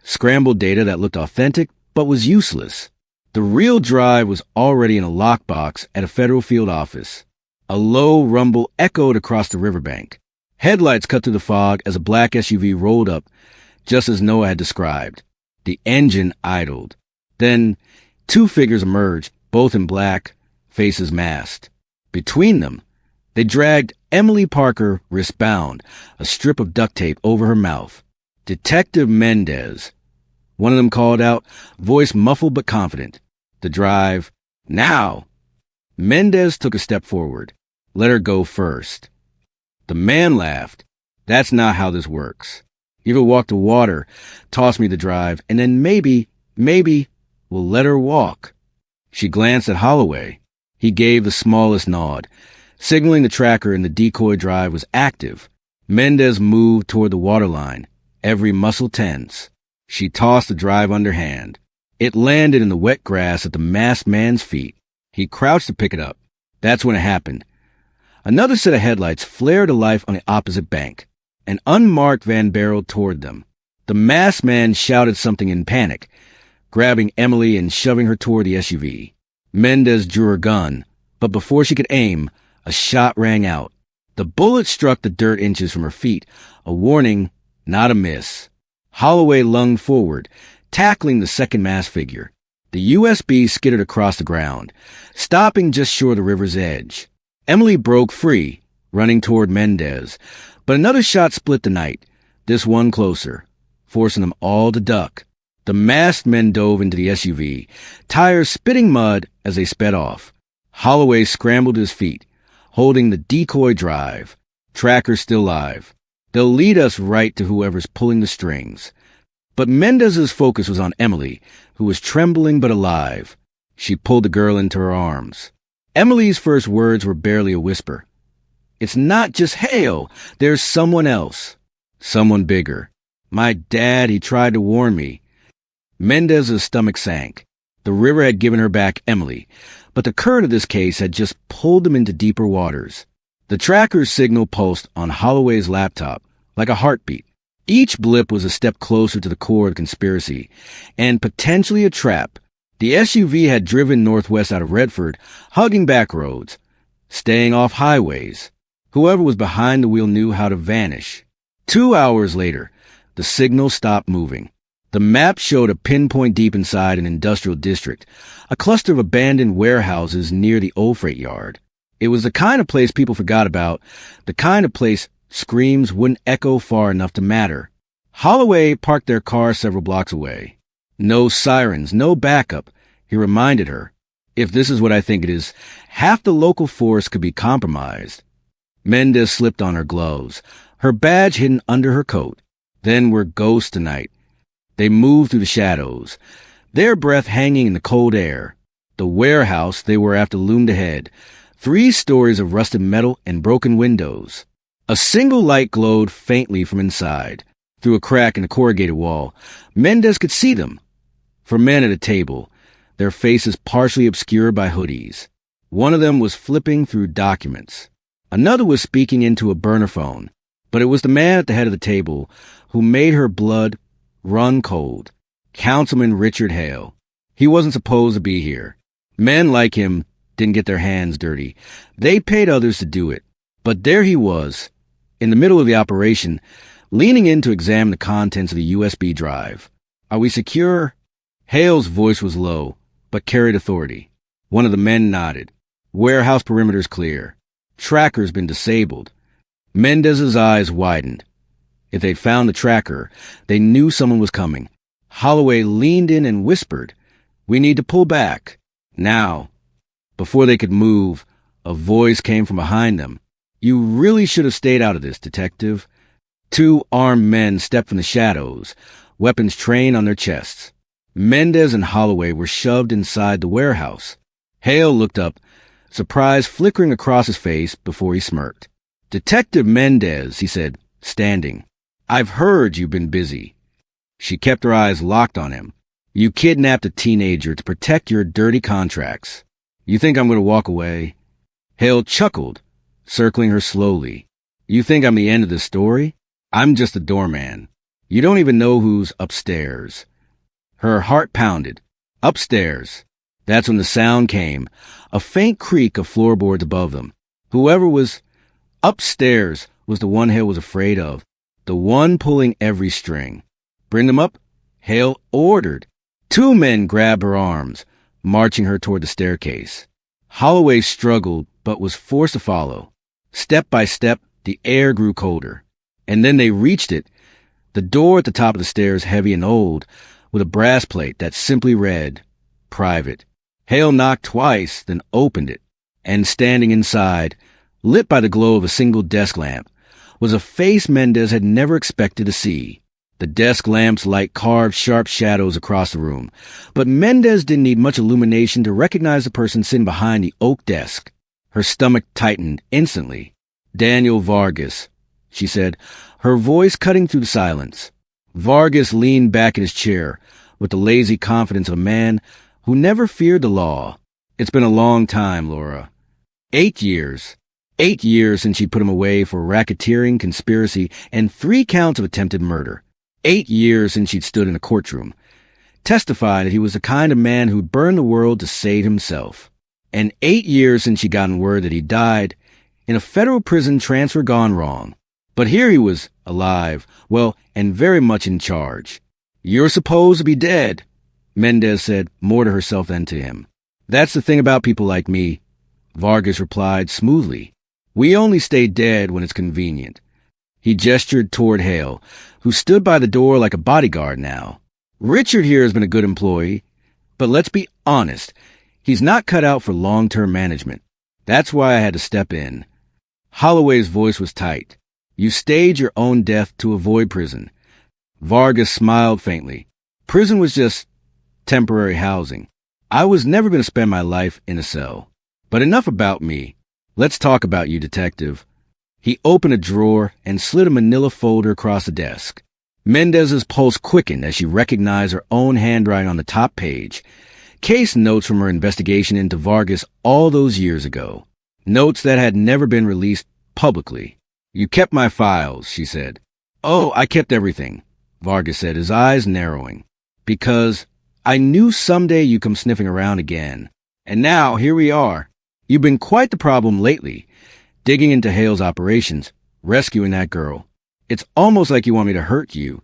scrambled data that looked authentic but was useless. The real drive was already in a lockbox at a federal field office. A low rumble echoed across the riverbank. Headlights cut through the fog as a black SUV rolled up, just as Noah had described. The engine idled. Then 2 figures emerged, both in black, faces masked. Between them, they dragged Emily Parker wristbound, a strip of duct tape over her mouth. "Detective Mendez." One of them called out, voice muffled but confident. "The drive. Now." Mendez took a step forward. "Let her go first." The man laughed. "That's not how this works. You ever walk to water, toss me the drive, and then maybe, we'll let her walk." She glanced at Holloway. He gave the smallest nod, signaling the tracker in the decoy drive was active. Mendez moved toward the waterline, every muscle tense. She tossed the drive underhand. It landed in the wet grass at the masked man's feet. He crouched to pick it up. That's when it happened. Another set of headlights flared to life on the opposite bank. An unmarked van barreled toward them. The masked man shouted something in panic, grabbing Emily and shoving her toward the SUV. Mendez drew her gun, but before she could aim, a shot rang out. The bullet struck the dirt inches from her feet, a warning, not a miss. Holloway lunged forward, tackling the second masked figure. The USB skittered across the ground, stopping just short of the river's edge. Emily broke free, running toward Mendez, but another shot split the night, this one closer, forcing them all to duck. The masked men dove into the SUV, tires spitting mud as they sped off. Holloway scrambled to his feet, holding the decoy drive, tracker still live. They'll lead us right to whoever's pulling the strings. But Mendez's focus was on Emily, who was trembling but alive. She pulled the girl into her arms. Emily's first words were barely a whisper. "It's not just Hale. There's someone else. Someone bigger. My dad, he tried to warn me." Mendez's stomach sank. The river had given her back Emily, but the current of this case had just pulled them into deeper waters. The tracker's signal pulsed on Holloway's laptop, like a heartbeat. Each blip was a step closer to the core of the conspiracy, and potentially a trap. The SUV had driven northwest out of Redford, hugging back roads, staying off highways. Whoever was behind the wheel knew how to vanish. 2 hours later, the signal stopped moving. The map showed a pinpoint deep inside an industrial district, a cluster of abandoned warehouses near the old freight yard. It was the kind of place people forgot about, the kind of place screams wouldn't echo far enough to matter. Holloway parked their car several blocks away. No sirens, no backup, he reminded her. If this is what I think it is, half the local force could be compromised. Mendez slipped on her gloves, her badge hidden under her coat. Then we're ghosts tonight. They moved through the shadows, their breath hanging in the cold air. The warehouse they were after loomed ahead, 3 stories of rusted metal and broken windows. A single light glowed faintly from inside. Through a crack in the corrugated wall, Mendez could see them. 4 men at a table, their faces partially obscured by hoodies. One of them was flipping through documents. Another was speaking into a burner phone. But it was the man at the head of the table who made her blood run cold. Councilman Richard Hale. He wasn't supposed to be here. Men like him didn't get their hands dirty. They paid others to do it. But there he was, in the middle of the operation, leaning in to examine the contents of the USB drive. "Are we secure?" Hale's voice was low, but carried authority. One of the men nodded. "Warehouse perimeter's clear. Tracker's been disabled." Mendez's eyes widened. If they'd found the tracker, they knew someone was coming. Holloway leaned in and whispered, "We need to pull back. Now." Before they could move, a voice came from behind them. "You really should have stayed out of this, detective." 2 armed men stepped from the shadows, weapons trained on their chests. Mendez and Holloway were shoved inside the warehouse. Hale looked up, surprise flickering across his face before he smirked. "Detective Mendez," he said, standing. "I've heard you've been busy." She kept her eyes locked on him. "You kidnapped a teenager to protect your dirty contracts. You think I'm going to walk away?" Hale chuckled, circling her slowly. "You think I'm the end of the story? I'm just a doorman. You don't even know who's upstairs." Her heart pounded. Upstairs. That's when the sound came, a faint creak of floorboards above them. Whoever was upstairs was the one Hale was afraid of, the one pulling every string. "Bring them up," Hale ordered. 2 men grabbed her arms, marching her toward the staircase. Holloway struggled, but was forced to follow. Step by step, the air grew colder. And then they reached it, the door at the top of the stairs heavy and old, with a brass plate that simply read, "Private." Hale knocked twice, then opened it. And standing inside, lit by the glow of a single desk lamp, was a face Mendez had never expected to see. The desk lamp's light carved sharp shadows across the room, but Mendez didn't need much illumination to recognize the person sitting behind the oak desk. Her stomach tightened instantly. "Daniel Vargas," she said, her voice cutting through the silence. Vargas leaned back in his chair with the lazy confidence of a man who never feared the law. "It's been a long time, Laura." 8 years. 8 years since she put him away for racketeering, conspiracy, and 3 counts of attempted murder. 8 years since she'd stood in a courtroom, testified that he was the kind of man who'd burn the world to save himself. And 8 years since she'd gotten word that he died in a federal prison transfer gone wrong. But here he was, alive, well, and very much in charge. "You're supposed to be dead," Mendez said, more to herself than to him. "That's the thing about people like me," Vargas replied smoothly. "We only stay dead when it's convenient." He gestured toward Hale, who stood by the door like a bodyguard now. "Richard here has been a good employee, but let's be honest, he's not cut out for long-term management. That's why I had to step in." Holloway's voice was tight. You staged your own death to avoid prison. Vargas smiled faintly. Prison was just temporary housing. I was never going to spend my life in a cell. But enough about me. Let's talk about you, detective. He opened a drawer and slid a manila folder across the desk. Mendez's pulse quickened as she recognized her own handwriting on the top page. Case notes from her investigation into Vargas all those years ago. Notes that had never been released publicly. You kept my files, she said. Oh, I kept everything, Vargas said, his eyes narrowing. Because I knew someday you'd come sniffing around again. And now, here we are. You've been quite the problem lately, digging into Hale's operations, rescuing that girl. It's almost like you want me to hurt you.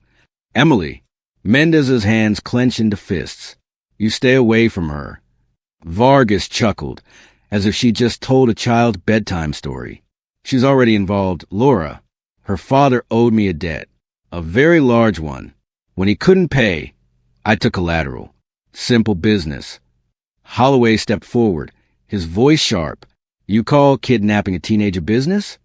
Emily. Mendez's hands clenched into fists. You stay away from her. Vargas chuckled, as if she just told a child's bedtime story. She's already involved Laura. Her father owed me a debt, a very large one. When he couldn't pay, I took collateral. Simple business. Holloway stepped forward, his voice sharp. You call kidnapping a teenager business?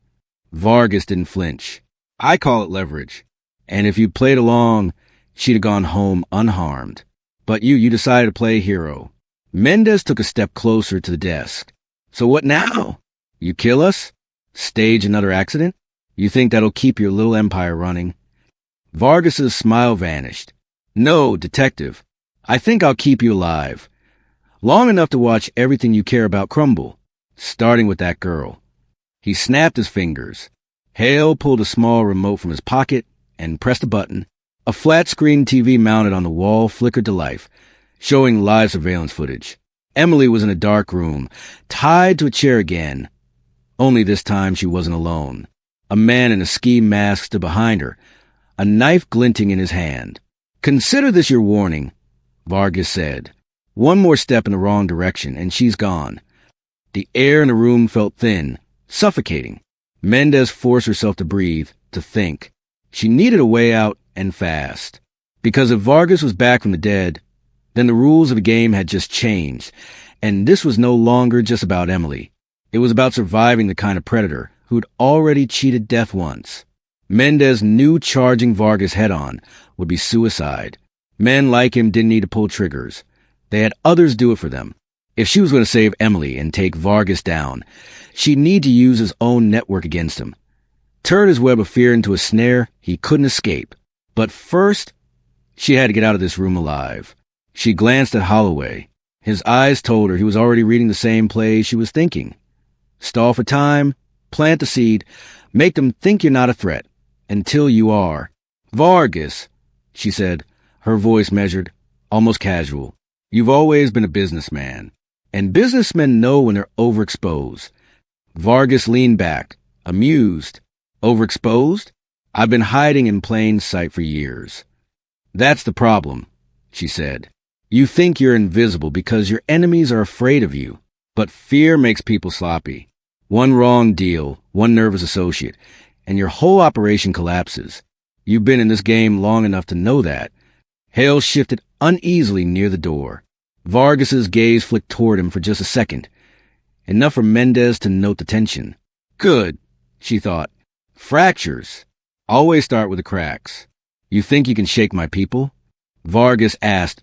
Vargas didn't flinch. I call it leverage. And if you'd played along, she'd have gone home unharmed. But you decided to play hero. Mendez took a step closer to the desk. So what now? You kill us? Stage another accident? You think that'll keep your little empire running? Vargas's smile vanished. No, detective. I think I'll keep you alive. Long enough to watch everything you care about crumble, starting with that girl. He snapped his fingers. Hale pulled a small remote from his pocket and pressed a button. A flat-screen TV mounted on the wall flickered to life, showing live surveillance footage. Emily was in a dark room, tied to a chair again. Only this time she wasn't alone. A man in a ski mask stood behind her, a knife glinting in his hand. Consider this your warning, Vargas said. One more step in the wrong direction, and she's gone. The air in the room felt thin, suffocating. Mendez forced herself to breathe, to think. She needed a way out, and fast. Because if Vargas was back from the dead, then the rules of the game had just changed, and this was no longer just about Emily. It was about surviving the kind of predator who'd already cheated death once. Mendez knew charging Vargas head-on would be suicide. Men like him didn't need to pull triggers. They had others do it for them. If she was going to save Emily and take Vargas down, she'd need to use his own network against him. Turn his web of fear into a snare he couldn't escape. But first, she had to get out of this room alive. She glanced at Holloway. His eyes told her he was already reading the same play she was thinking. Stall for time, plant the seed, make them think you're not a threat, until you are. Vargas, she said, her voice measured, almost casual. You've always been a businessman, and businessmen know when they're overexposed. Vargas leaned back, amused. Overexposed? I've been hiding in plain sight for years. That's the problem, she said. You think you're invisible because your enemies are afraid of you. But fear makes people sloppy. One wrong deal, one nervous associate, and your whole operation collapses. You've been in this game long enough to know that. Hale shifted uneasily near the door. Vargas's gaze flicked toward him for just a second. Enough for Mendez to note the tension. Good, she thought. Fractures. Always start with the cracks. You think you can shake my people? Vargas asked,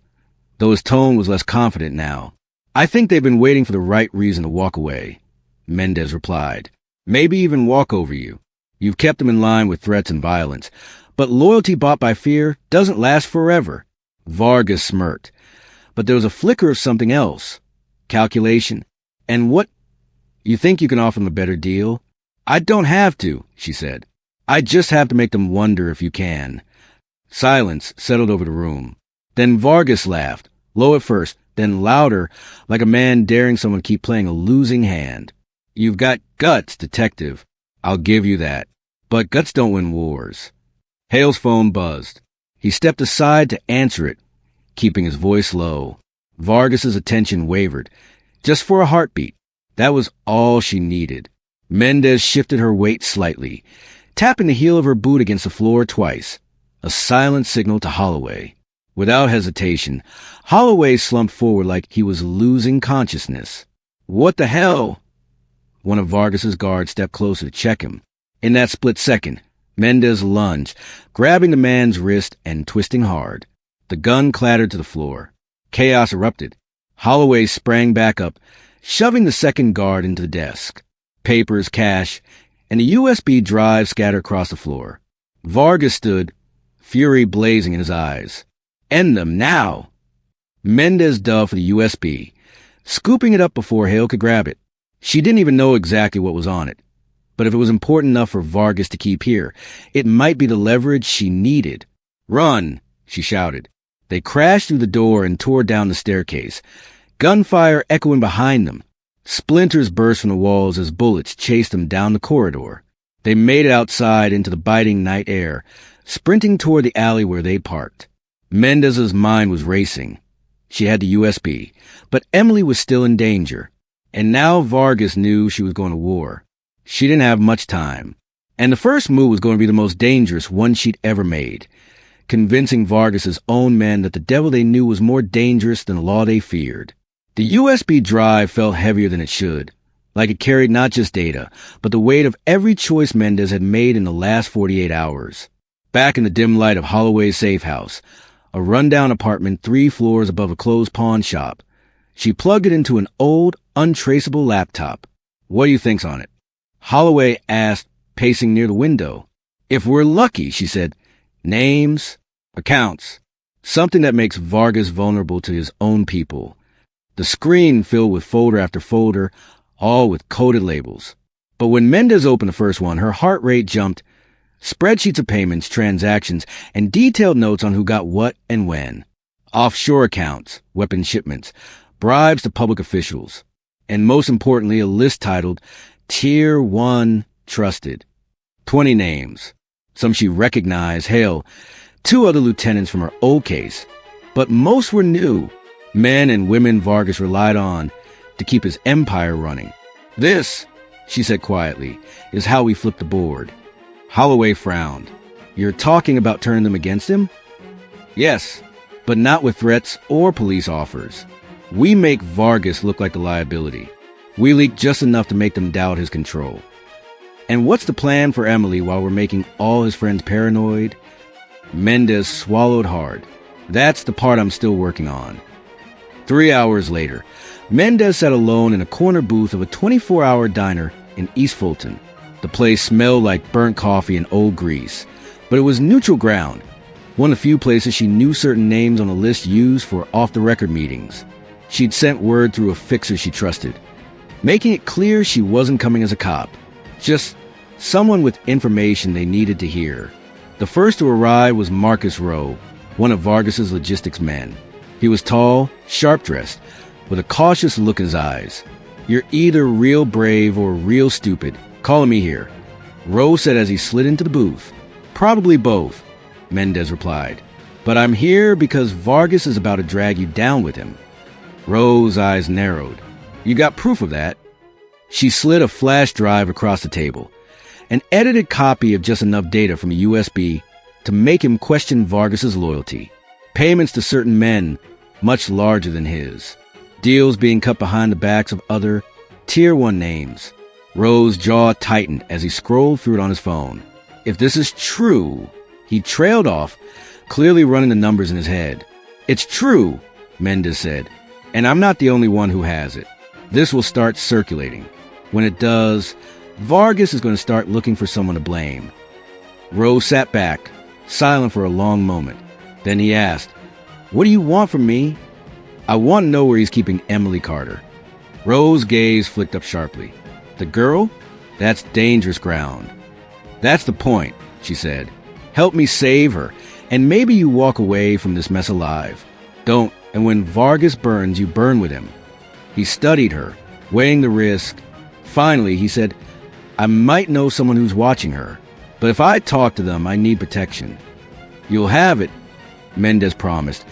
though his tone was less confident now. I think they've been waiting for the right reason to walk away, Mendez replied. Maybe even walk over you. You've kept them in line with threats and violence. But loyalty bought by fear doesn't last forever. Vargas smirked. But there was a flicker of something else. Calculation. And what? You think you can offer them a better deal? I don't have to, she said. I just have to make them wonder if you can. Silence settled over the room. Then Vargas laughed, low at first, then louder, like a man daring someone to keep playing a losing hand. You've got guts, detective. I'll give you that. But guts don't win wars. Hale's phone buzzed. He stepped aside to answer it, keeping his voice low. Vargas's attention wavered, just for a heartbeat. That was all she needed. Mendez shifted her weight slightly, tapping the heel of her boot against the floor twice, a silent signal to Holloway. Without hesitation, Holloway slumped forward like he was losing consciousness. What the hell? One of Vargas's guards stepped closer to check him. In that split second, Mendez lunged, grabbing the man's wrist and twisting hard. The gun clattered to the floor. Chaos erupted. Holloway sprang back up, shoving the second guard into the desk. Papers, cash, and a USB drive scattered across the floor. Vargas stood, fury blazing in his eyes. End them now! Mendez dove for the USB, scooping it up before Hale could grab it. She didn't even know exactly what was on it. But if it was important enough for Vargas to keep here, it might be the leverage she needed. Run! She shouted. They crashed through the door and tore down the staircase, gunfire echoing behind them. Splinters burst from the walls as bullets chased them down the corridor. They made it outside into the biting night air, sprinting toward the alley where they parked. Mendez's mind was racing. She had the USB, but Emily was still in danger. And now Vargas knew she was going to war. She didn't have much time. And the first move was going to be the most dangerous one she'd ever made, convincing Vargas's own men that the devil they knew was more dangerous than the law they feared. The USB drive felt heavier than it should, like it carried not just data, but the weight of every choice Mendez had made in the last 48 hours. Back in the dim light of Holloway's safe house, a rundown apartment 3 floors above a closed pawn shop, she plugged it into an old, untraceable laptop. What do you think's on it? Holloway asked, pacing near the window. If we're lucky, she said. Names, accounts, something that makes Vargas vulnerable to his own people. The screen filled with folder after folder, all with coded labels. But when Mendez opened the first one, her heart rate jumped. Spreadsheets of payments, transactions, and detailed notes on who got what and when. Offshore accounts, weapon shipments, bribes to public officials. And most importantly, a list titled Tier 1 Trusted. 20 names. Some she recognized, Hale, 2 other lieutenants from her old case. But most were new. Men and women Vargas relied on to keep his empire running. This, she said quietly, is how we flip the board. Holloway frowned. You're talking about turning them against him? Yes, but not with threats or police offers. We make Vargas look like the liability. We leak just enough to make them doubt his control. And what's the plan for Emily while we're making all his friends paranoid? Mendez swallowed hard. That's the part I'm still working on. 3 hours later, Mendez sat alone in a corner booth of a 24-hour diner in East Fulton. The place smelled like burnt coffee and old grease, but it was neutral ground. One of the few places she knew certain names on a list used for off-the-record meetings. She'd sent word through a fixer she trusted, making it clear she wasn't coming as a cop, just someone with information they needed to hear. The first to arrive was Marcus Rowe, one of Vargas's logistics men. He was tall, sharp-dressed, with a cautious look in his eyes. You're either real brave or real stupid. Calling me here, Rowe said as he slid into the booth. Probably both, Mendez replied. But I'm here because Vargas is about to drag you down with him. Rowe's eyes narrowed. You got proof of that? She slid a flash drive across the table, an edited copy of just enough data from a USB to make him question Vargas's loyalty. Payments to certain men much larger than his. Deals being cut behind the backs of other Tier 1 names. Rowe's jaw tightened as he scrolled through it on his phone. If this is true, he trailed off, clearly running the numbers in his head. It's true, Mendez said, and I'm not the only one who has it. This will start circulating. When it does, Vargas is going to start looking for someone to blame. Rowe sat back, silent for a long moment. Then he asked, What do you want from me? I want to know where he's keeping Emily Carter. Rowe's gaze flicked up sharply. The girl? That's dangerous ground. That's the point, she said. Help me save her, and maybe you walk away from this mess alive. Don't, and when Vargas burns, you burn with him. He studied her, weighing the risk. Finally, he said, I might know someone who's watching her, but if I talk to them, I need protection. You'll have it, Mendez promised,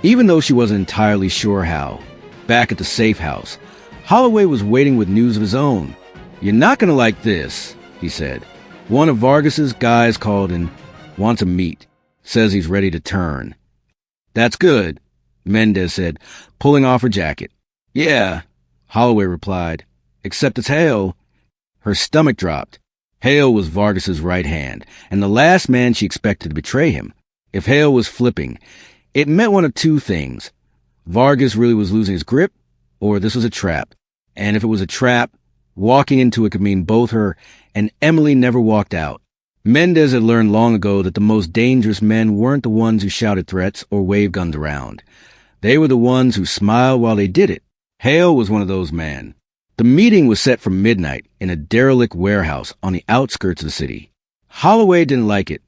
even though she wasn't entirely sure how. Back at the safe house, Holloway was waiting with news of his own. You're not going to like this, he said. One of Vargas's guys called and wants a meet. Says he's ready to turn. That's good, Mendez said, pulling off her jacket. Yeah, Holloway replied. Except it's Hale. Her stomach dropped. Hale was Vargas's right hand, and the last man she expected to betray him. If Hale was flipping, it meant one of two things. Vargas really was losing his grip, or this was a trap. And if it was a trap, walking into it could mean both her and Emily never walked out. Mendez had learned long ago that the most dangerous men weren't the ones who shouted threats or waved guns around. They were the ones who smiled while they did it. Hale was one of those men. The meeting was set for midnight in a derelict warehouse on the outskirts of the city. Holloway didn't like it,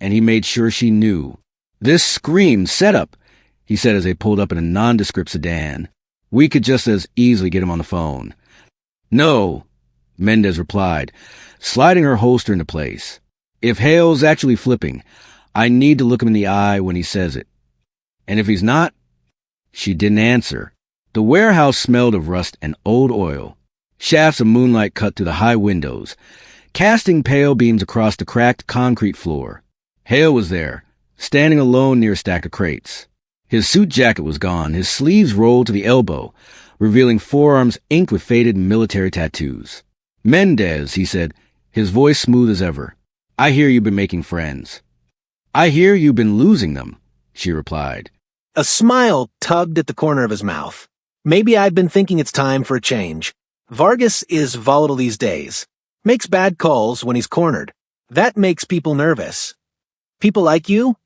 and he made sure she knew. "This screamed setup," he said as they pulled up in a nondescript sedan. "We could just as easily get him on the phone." "No," Mendez replied, sliding her holster into place. "If Hale's actually flipping, I need to look him in the eye when he says it. And if he's not..." She didn't answer. The warehouse smelled of rust and old oil. Shafts of moonlight cut through the high windows, casting pale beams across the cracked concrete floor. Hale was there, standing alone near a stack of crates. His suit jacket was gone, his sleeves rolled to the elbow, revealing forearms inked with faded military tattoos. "Mendez," he said, his voice smooth as ever. "I hear you've been making friends." "I hear you've been losing them," she replied. A smile tugged at the corner of his mouth. Maybe I've been thinking it's time for a change. Vargas is volatile these days. Makes bad calls when he's cornered. That makes people nervous. People like you?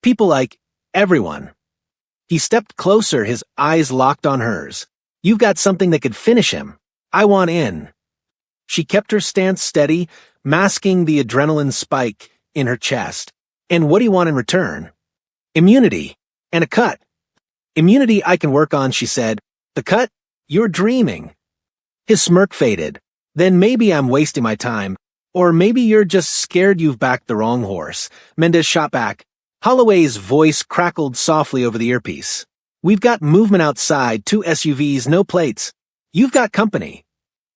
People like everyone. He stepped closer, his eyes locked on hers. You've got something that could finish him. I want in. She kept her stance steady, masking the adrenaline spike in her chest. And what do you want in return? Immunity. And a cut. Immunity I can work on, she said. The cut? You're dreaming. His smirk faded. Then maybe I'm wasting my time. Or maybe you're just scared you've backed the wrong horse. Mendez shot back. Holloway's voice crackled softly over the earpiece. We've got movement outside, 2 SUVs, no plates. You've got company.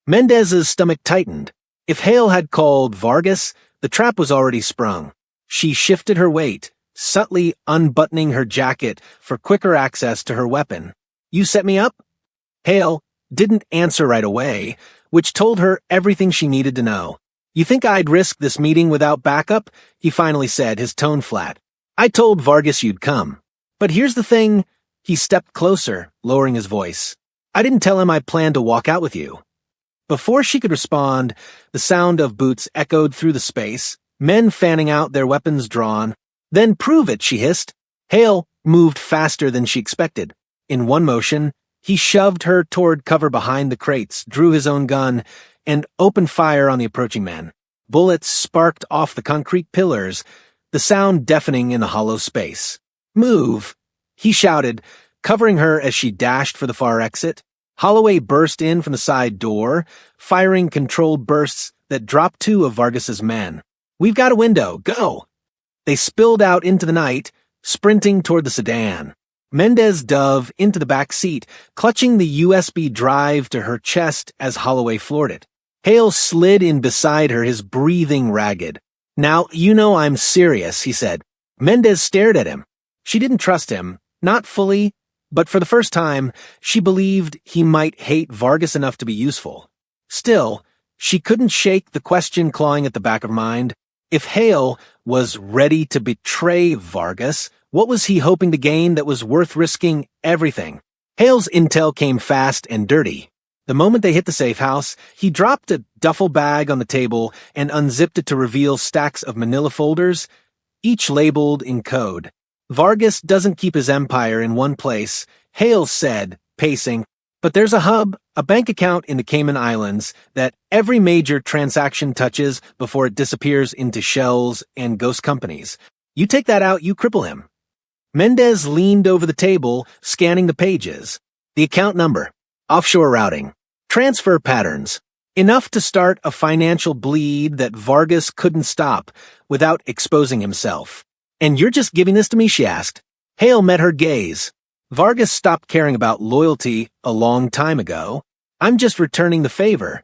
Mendez's stomach tightened. If Hale had called Vargas, the trap was already sprung. She shifted her weight, subtly unbuttoning her jacket for quicker access to her weapon. You set me up? Hale didn't answer right away, which told her everything she needed to know. You think I'd risk this meeting without backup? He finally said, his tone flat. I told Vargas you'd come. But here's the thing. He stepped closer, lowering his voice. I didn't tell him I planned to walk out with you. Before she could respond, the sound of boots echoed through the space, men fanning out, their weapons drawn. Then prove it, she hissed. Hale moved faster than she expected. In one motion, he shoved her toward cover behind the crates, drew his own gun, and opened fire on the approaching man. Bullets sparked off the concrete pillars, the sound deafening in the hollow space. Move, he shouted, covering her as she dashed for the far exit. Holloway burst in from the side door, firing controlled bursts that dropped 2 of Vargas's men. We've got a window, go! They spilled out into the night, sprinting toward the sedan. Mendez dove into the back seat, clutching the USB drive to her chest as Holloway floored it. Hale slid in beside her, his breathing ragged. Now, you know I'm serious, he said. Mendez stared at him. She didn't trust him, not fully, but for the first time, she believed he might hate Vargas enough to be useful. Still, she couldn't shake the question clawing at the back of her mind. If Hale was ready to betray Vargas, what was he hoping to gain that was worth risking everything? Hale's intel came fast and dirty. The moment they hit the safe house, he dropped a duffel bag on the table and unzipped it to reveal stacks of manila folders, each labeled in code. Vargas doesn't keep his empire in one place, Hale said, pacing, but there's a hub, a bank account in the Cayman Islands that every major transaction touches before it disappears into shells and ghost companies. You take that out, you cripple him. Mendez leaned over the table, scanning the pages. The account number, offshore routing, transfer patterns. Enough to start a financial bleed that Vargas couldn't stop without exposing himself. And you're just giving this to me, she asked. Hale met her gaze. Vargas stopped caring about loyalty a long time ago. I'm just returning the favor.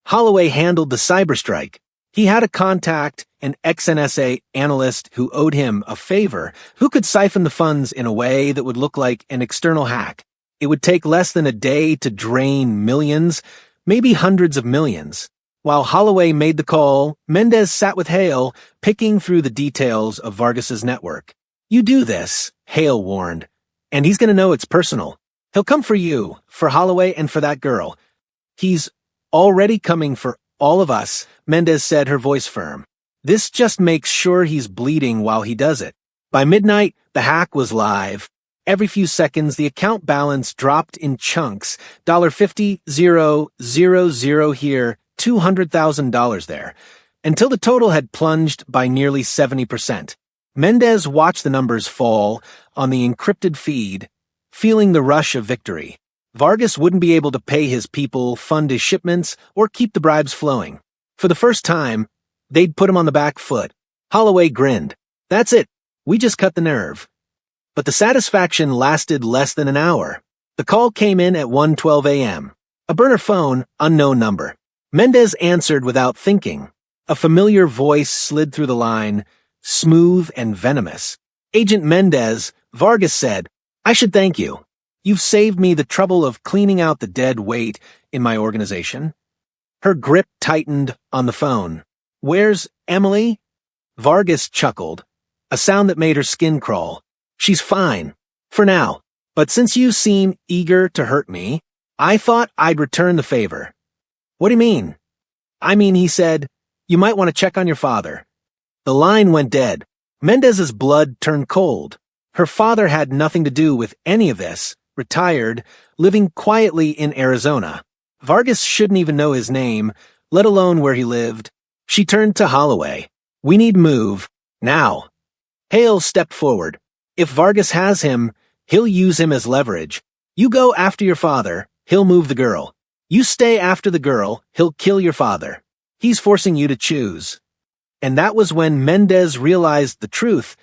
Holloway handled the cyberstrike. He had a contact, an ex-NSA analyst who owed him a favor, who could siphon the funds in a way that would look like an external hack. It would take less than a day to drain millions, maybe hundreds of millions. While Holloway made the call, Mendez sat with Hale, picking through the details of Vargas's network. "You do this," Hale warned, "and he's gonna know it's personal. He'll come for you, for Holloway, and for that girl. He's already coming for all of us," Mendez said, her voice firm. "This just makes sure he's bleeding while he does it." By midnight, the hack was live. Every few seconds, the account balance dropped in chunks. $50, 000 here, $200,000 there, until the total had plunged by nearly 70%. Mendez watched the numbers fall on the encrypted feed, feeling the rush of victory. Vargas wouldn't be able to pay his people, fund his shipments, or keep the bribes flowing. For the first time, they'd put him on the back foot. Holloway grinned. "That's it. We just cut the nerve." But the satisfaction lasted less than an hour. The call came in at 1:12 a.m. A burner phone, unknown number. Mendez answered without thinking. A familiar voice slid through the line, smooth and venomous. "Agent Mendez," Vargas said, "I should thank you. You've saved me the trouble of cleaning out the dead weight in my organization." Her grip tightened on the phone. "Where's Emily?" Vargas chuckled, a sound that made her skin crawl. "She's fine, for now. But since you seem eager to hurt me, I thought I'd return the favor." "What do you mean?" "I mean," he said, "you might want to check on your father." The line went dead. Mendez's blood turned cold. Her father had nothing to do with any of this, retired, living quietly in Arizona. Vargas shouldn't even know his name, let alone where he lived. She turned to Holloway. "We need move, now." Hale stepped forward. "If Vargas has him, he'll use him as leverage. You go after your father, he'll move the girl. You stay after the girl, he'll kill your father. He's forcing you to choose." And that was when Mendez realized the truth.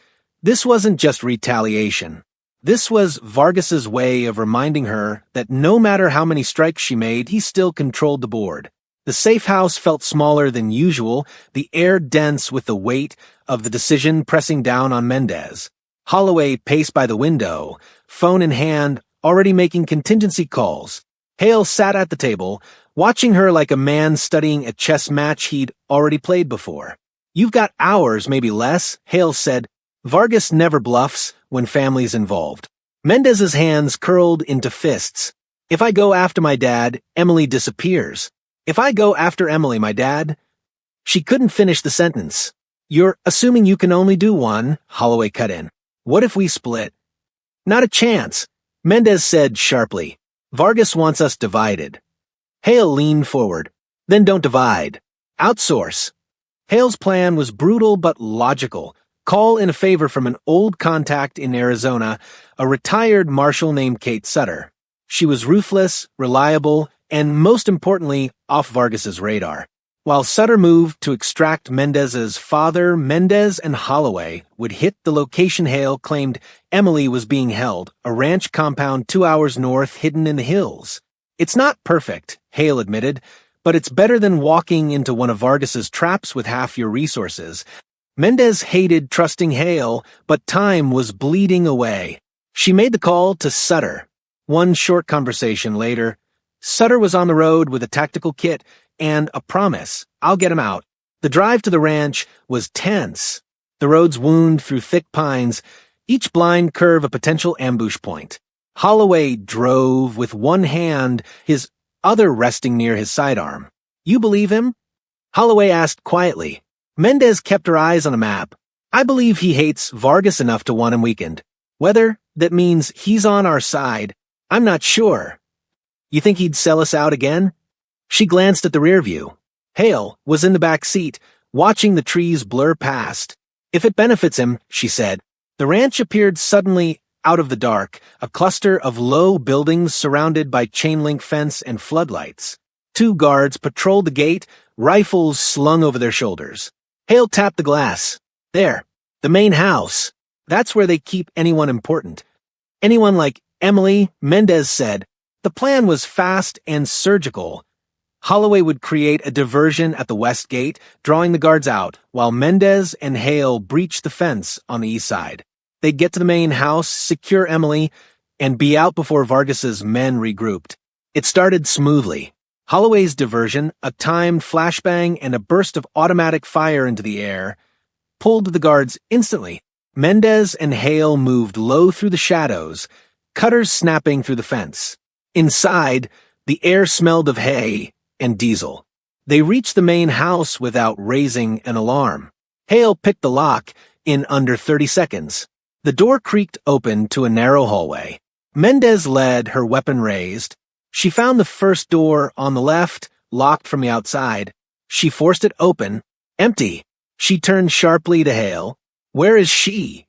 This wasn't just retaliation. This was Vargas's way of reminding her that no matter how many strikes she made, he still controlled the board. The safe house felt smaller than usual, the air dense with the weight of the decision pressing down on Mendez. Holloway paced by the window, phone in hand, already making contingency calls. Hale sat at the table, watching her like a man studying a chess match he'd already played before. "You've got hours, maybe less," Hale said. Vargas never bluffs when family's involved. Mendez's hands curled into fists. "If I go after my dad, Emily disappears. If I go after Emily, my dad—" She couldn't finish the sentence. "You're assuming you can only do one," Holloway cut in. "What if we split?" "Not a chance," Mendez said sharply. "Vargas wants us divided." Hale leaned forward. "Then don't divide. Outsource." Hale's plan was brutal but logical. Call in a favor from an old contact in Arizona, a retired marshal named Kate Sutter. She was ruthless, reliable, and most importantly, off Vargas's radar. While Sutter moved to extract Mendez's father, Mendez and Holloway would hit the location Hale claimed Emily was being held, a ranch compound 2 hours north hidden in the hills. "It's not perfect," Hale admitted, "but it's better than walking into one of Vargas's traps with half your resources." Mendez hated trusting Hale, but time was bleeding away. She made the call to Sutter. One short conversation later, Sutter was on the road with a tactical kit and a promise, "I'll get him out." The drive to the ranch was tense. The roads wound through thick pines, each blind curve a potential ambush point. Holloway drove with one hand, his other resting near his sidearm. "You believe him?" Holloway asked quietly. Mendez kept her eyes on a map. "I believe he hates Vargas enough to want him weakened. Whether that means he's on our side, I'm not sure." "You think he'd sell us out again?" She glanced at the rear view. Hale was in the back seat, watching the trees blur past. "If it benefits him," she said. The ranch appeared suddenly out of the dark, a cluster of low buildings surrounded by chain-link fence and floodlights. 2 guards patrolled the gate, rifles slung over their shoulders. Hale tapped the glass. "There, the main house. That's where they keep anyone important. Anyone like Emily," Mendez said. The plan was fast and surgical. Holloway would create a diversion at the west gate, drawing the guards out, while Mendez and Hale breached the fence on the east side. They'd get to the main house, secure Emily, and be out before Vargas's men regrouped. It started smoothly. Holloway's diversion, a timed flashbang and a burst of automatic fire into the air, pulled the guards instantly. Mendez and Hale moved low through the shadows, cutters snapping through the fence. Inside, the air smelled of hay and diesel. They reached the main house without raising an alarm. Hale picked the lock in under 30 seconds. The door creaked open to a narrow hallway. Mendez led, her weapon raised. She found the first door on the left, locked from the outside. She forced it open. Empty. She turned sharply to Hale. "Where is she?"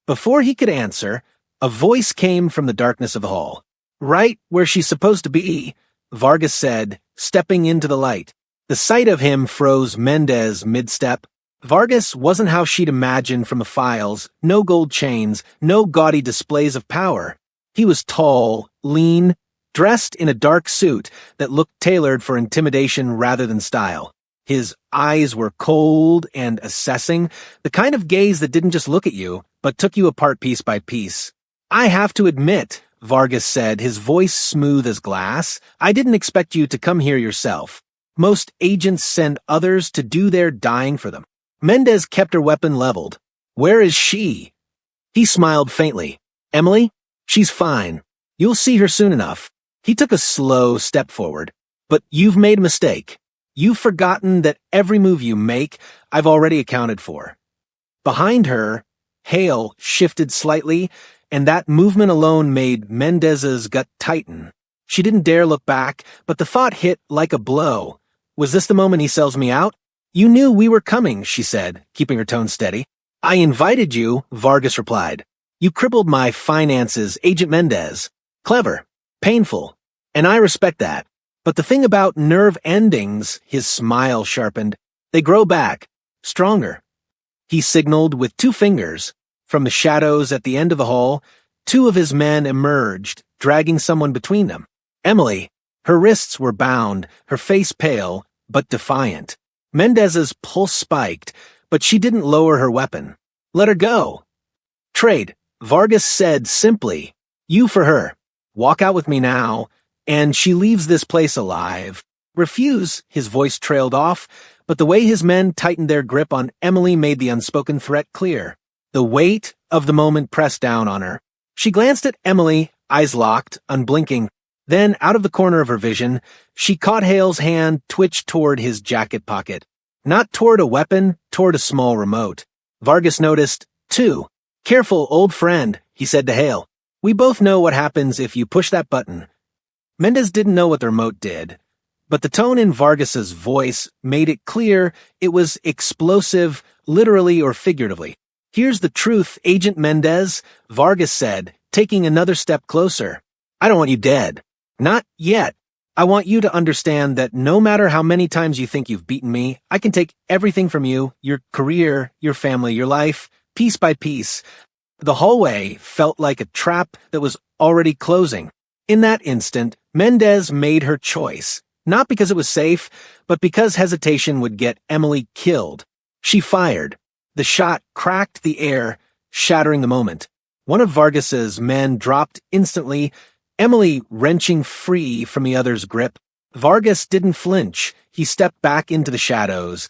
Before he could answer, a voice came from the darkness of the hall. "Right where she's supposed to be," Vargas said, stepping into the light. The sight of him froze Mendez mid-step. Vargas wasn't how she'd imagined from the files, no gold chains, no gaudy displays of power. He was tall, lean, dressed in a dark suit that looked tailored for intimidation rather than style. His eyes were cold and assessing, the kind of gaze that didn't just look at you, but took you apart piece by piece. "I have to admit," Vargas said, his voice smooth as glass, "I didn't expect you to come here yourself. Most agents send others to do their dying for them." Mendez kept her weapon leveled. "Where is she?" He smiled faintly. "Emily? She's fine. You'll see her soon enough." He took a slow step forward. "But you've made a mistake. You've forgotten that every move you make, I've already accounted for." Behind her, Hale shifted slightly, and that movement alone made Mendez's gut tighten. She didn't dare look back, but the thought hit like a blow. "Was this the moment he sells me out?" "You knew we were coming," she said, keeping her tone steady. "I invited you," Vargas replied. "You crippled my finances, Agent Mendez. Clever. Painful. And I respect that. But the thing about nerve endings," his smile sharpened, "they grow back. Stronger." He signaled with 2 fingers. From the shadows at the end of the hall, 2 of his men emerged, dragging someone between them. Emily. Her wrists were bound, her face pale, but defiant. Mendez's pulse spiked, but she didn't lower her weapon. "Let her go." "Trade," Vargas said simply. "You for her. Walk out with me now, and she leaves this place alive." "Refuse," his voice trailed off, but the way his men tightened their grip on Emily made the unspoken threat clear. The weight of the moment pressed down on her. She glanced at Emily, eyes locked, unblinking. Then, out of the corner of her vision, she caught Hale's hand twitch toward his jacket pocket. Not toward a weapon, toward a small remote. Vargas noticed, too. "Careful, old friend," he said to Hale. "We both know what happens if you push that button." Mendez didn't know what the remote did, but the tone in Vargas's voice made it clear it was explosive, literally or figuratively. "Here's the truth, Agent Mendez," Vargas said, taking another step closer. "I don't want you dead. Not yet. I want you to understand that no matter how many times you think you've beaten me, I can take everything from you, your career, your family, your life, piece by piece." The hallway felt like a trap that was already closing. In that instant, Mendez made her choice, not because it was safe, but because hesitation would get Emily killed. She fired. The shot cracked the air, shattering the moment. One of Vargas's men dropped instantly, Emily wrenching free from the other's grip. Vargas didn't flinch. He stepped back into the shadows,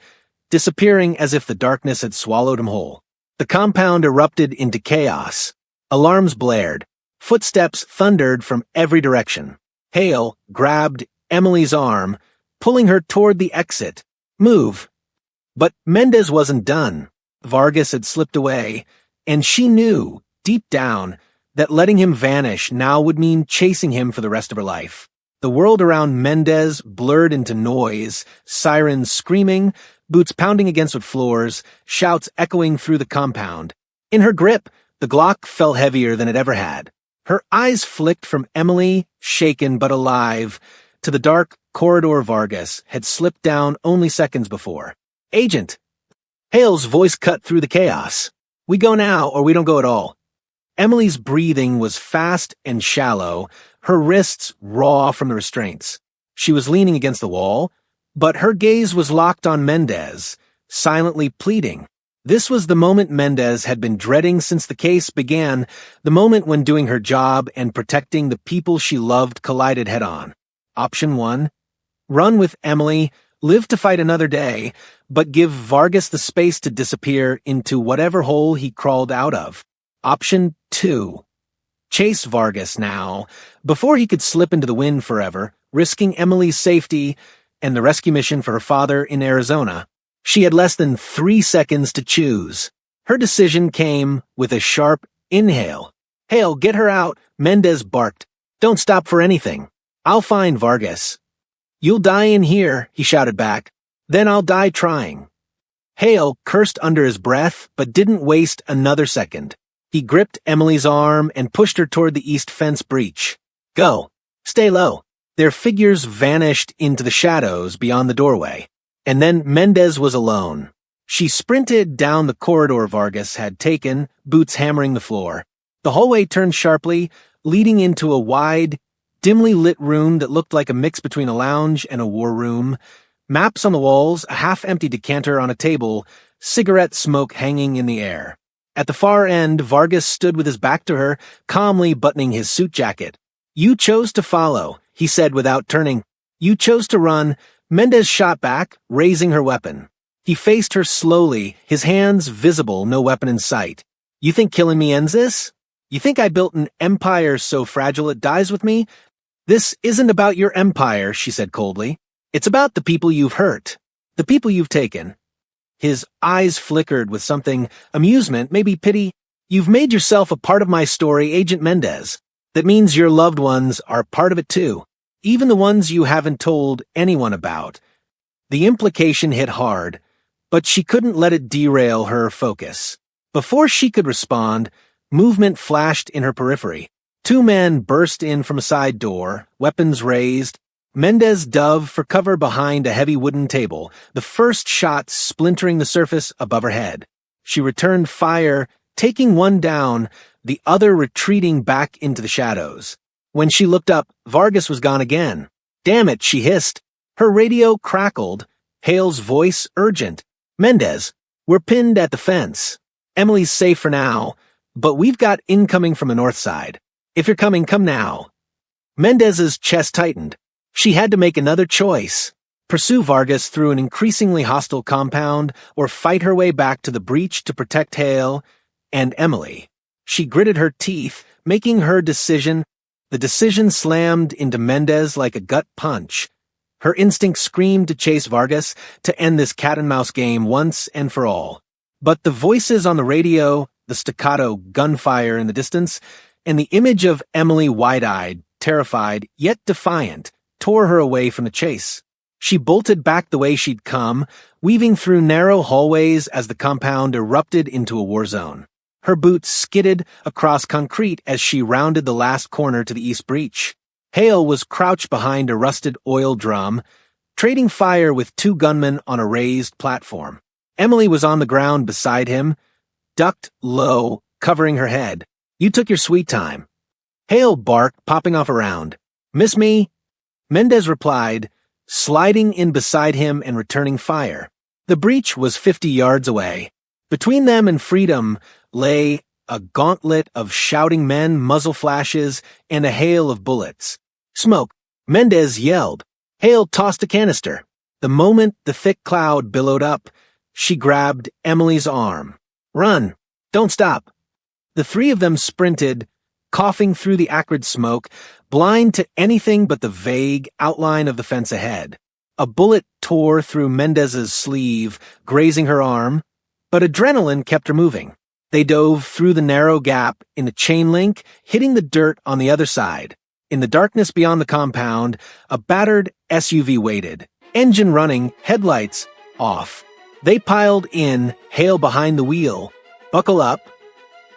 disappearing as if the darkness had swallowed him whole. The compound erupted into chaos. Alarms blared. Footsteps thundered from every direction. Hale grabbed Emily's arm, pulling her toward the exit. "Move." But Mendez wasn't done. Vargas had slipped away, and she knew, deep down, that letting him vanish now would mean chasing him for the rest of her life. The world around Mendez blurred into noise, sirens screaming, boots pounding against wood floors, shouts echoing through the compound. In her grip, the Glock felt heavier than it ever had. Her eyes flicked from Emily, shaken but alive, to the dark corridor Vargas had slipped down only seconds before. "Agent!" Hale's voice cut through the chaos. "We go now, or we don't go at all." Emily's breathing was fast and shallow, her wrists raw from the restraints. She was leaning against the wall, but her gaze was locked on Mendez, silently pleading. This was the moment Mendez had been dreading since the case began, the moment when doing her job and protecting the people she loved collided head-on. Option 1, Run with Emily, live to fight another day, but give Vargas the space to disappear into whatever hole he crawled out of. Option 2. Chase Vargas now, before he could slip into the wind forever, risking Emily's safety and the rescue mission for her father in Arizona. She had less than 3 seconds to choose. Her decision came with a sharp inhale. "Hale, get her out," Mendez barked. "Don't stop for anything. I'll find Vargas." "You'll die in here," he shouted back. "Then I'll die trying." Hale cursed under his breath, but didn't waste another second. He gripped Emily's arm and pushed her toward the east fence breach. "Go. Stay low." Their figures vanished into the shadows beyond the doorway. And then Mendez was alone. She sprinted down the corridor Vargas had taken, boots hammering the floor. The hallway turned sharply, leading into a wide, dimly lit room that looked like a mix between a lounge and a war room. Maps on the walls, a half-empty decanter on a table, cigarette smoke hanging in the air. At the far end, Vargas stood with his back to her, calmly buttoning his suit jacket. "You chose to follow," he said without turning. "You chose to run." Mendez shot back, raising her weapon. He faced her slowly, his hands visible, no weapon in sight. "You think killing me ends this? You think I built an empire so fragile it dies with me? This isn't about your empire," she said coldly. "It's about the people you've hurt, the people you've taken." His eyes flickered with something, amusement, maybe pity. "You've made yourself a part of my story, Agent Mendez. That means your loved ones are part of it too. Even the ones you haven't told anyone about." The implication hit hard, but she couldn't let it derail her focus. Before she could respond, movement flashed in her periphery. 2 men burst in from a side door, weapons raised. Mendez dove for cover behind a heavy wooden table, the first shot splintering the surface above her head. She returned fire, taking one down, the other retreating back into the shadows. When she looked up, Vargas was gone again. "Damn it," she hissed. Her radio crackled, Hale's voice urgent. "Mendez, we're pinned at the fence. Emily's safe for now, but we've got incoming from the north side. If you're coming, come now." Mendez's chest tightened. She had to make another choice. Pursue Vargas through an increasingly hostile compound, or fight her way back to the breach to protect Hale and Emily. She gritted her teeth, making her decision. The decision slammed into Mendez like a gut punch. Her instinct screamed to chase Vargas, to end this cat-and-mouse game once and for all. But the voices on the radio, the staccato gunfire in the distance, and the image of Emily wide-eyed, terrified, yet defiant, tore her away from the chase. She bolted back the way she'd come, weaving through narrow hallways as the compound erupted into a war zone. Her boots skidded across concrete as she rounded the last corner to the east breach. Hale was crouched behind a rusted oil drum, trading fire with 2 gunmen on a raised platform. Emily was on the ground beside him, ducked low, covering her head. "You took your sweet time." Hale barked, popping off a round. "Miss me?" Mendez replied, sliding in beside him and returning fire. The breach was 50 yards away. Between them and freedom lay a gauntlet of shouting men, muzzle flashes, and a hail of bullets. "Smoke!" Mendez yelled. Hale tossed a canister. The moment the thick cloud billowed up, she grabbed Emily's arm. "Run! Don't stop!" The 3 of them sprinted, coughing through the acrid smoke, blind to anything but the vague outline of the fence ahead. A bullet tore through Mendez's sleeve, grazing her arm, but adrenaline kept her moving. They dove through the narrow gap in the chain link, hitting the dirt on the other side. In the darkness beyond the compound, a battered SUV waited, engine running, headlights off. They piled in, Hale behind the wheel. "Buckle up."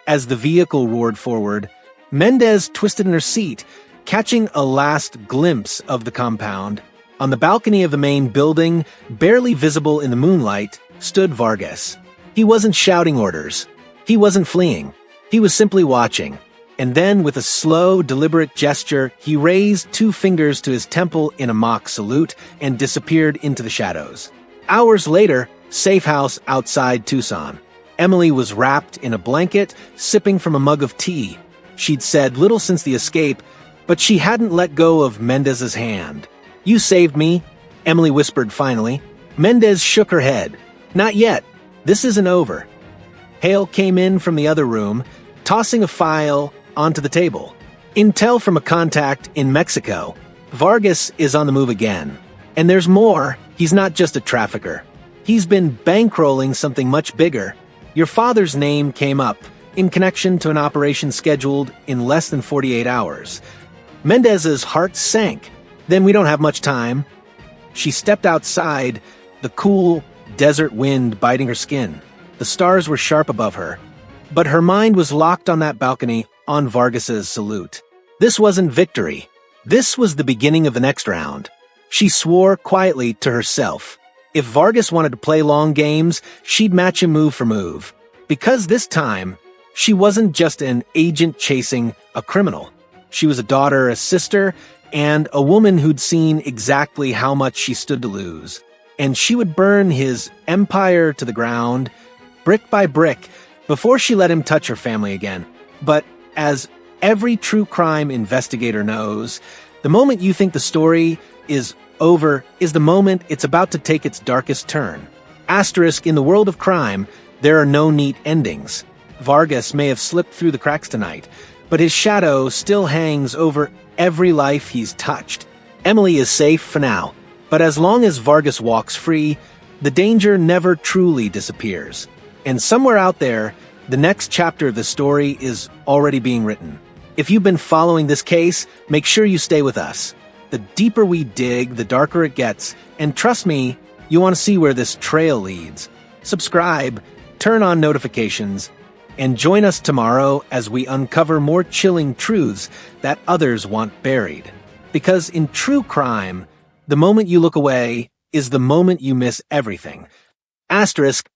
As the vehicle roared forward, Mendez twisted in her seat, catching a last glimpse of the compound. On the balcony of the main building, barely visible in the moonlight, stood Vargas. He wasn't shouting orders. He wasn't fleeing. He was simply watching. And then, with a slow, deliberate gesture, he raised 2 fingers to his temple in a mock salute and disappeared into the shadows. Hours later, safe house outside Tucson. Emily was wrapped in a blanket, sipping from a mug of tea. She'd said little since the escape, but she hadn't let go of Mendez's hand. "You saved me. Emily whispered finally. Mendez shook her head. Not yet. This isn't over. Hale came in from the other room, tossing a file onto the table. Intel from a contact in Mexico. Vargas is on the move again. And there's more. He's not just a trafficker. He's been bankrolling something much bigger. Your father's name came up in connection to an operation scheduled in less than 48 hours. Mendez's heart sank. Then we don't have much time. She stepped outside, the cool desert wind biting her skin. The stars were sharp above her. But her mind was locked on that balcony on Vargas's salute. This wasn't victory. This was the beginning of the next round. She swore quietly to herself. If Vargas wanted to play long games, she'd match him move for move. Because this time, she wasn't just an agent chasing a criminal. She was a daughter, a sister, and a woman who'd seen exactly how much she stood to lose. And she would burn his empire to the ground, brick by brick, before she let him touch her family again. But as every true crime investigator knows, the moment you think the story is over is the moment it's about to take its darkest turn. Asterisk, in the world of crime, there are no neat endings. Vargas may have slipped through the cracks tonight, but his shadow still hangs over every life he's touched. Emily is safe for now, but as long as Vargas walks free, the danger never truly disappears. And somewhere out there, the next chapter of the story is already being written. If you've been following this case, make sure you stay with us. The deeper we dig, the darker it gets, and trust me, you want to see where this trail leads. Subscribe, turn on notifications, and join us tomorrow as we uncover more chilling truths that others want buried. Because in true crime, the moment you look away is the moment you miss everything. Asterisk,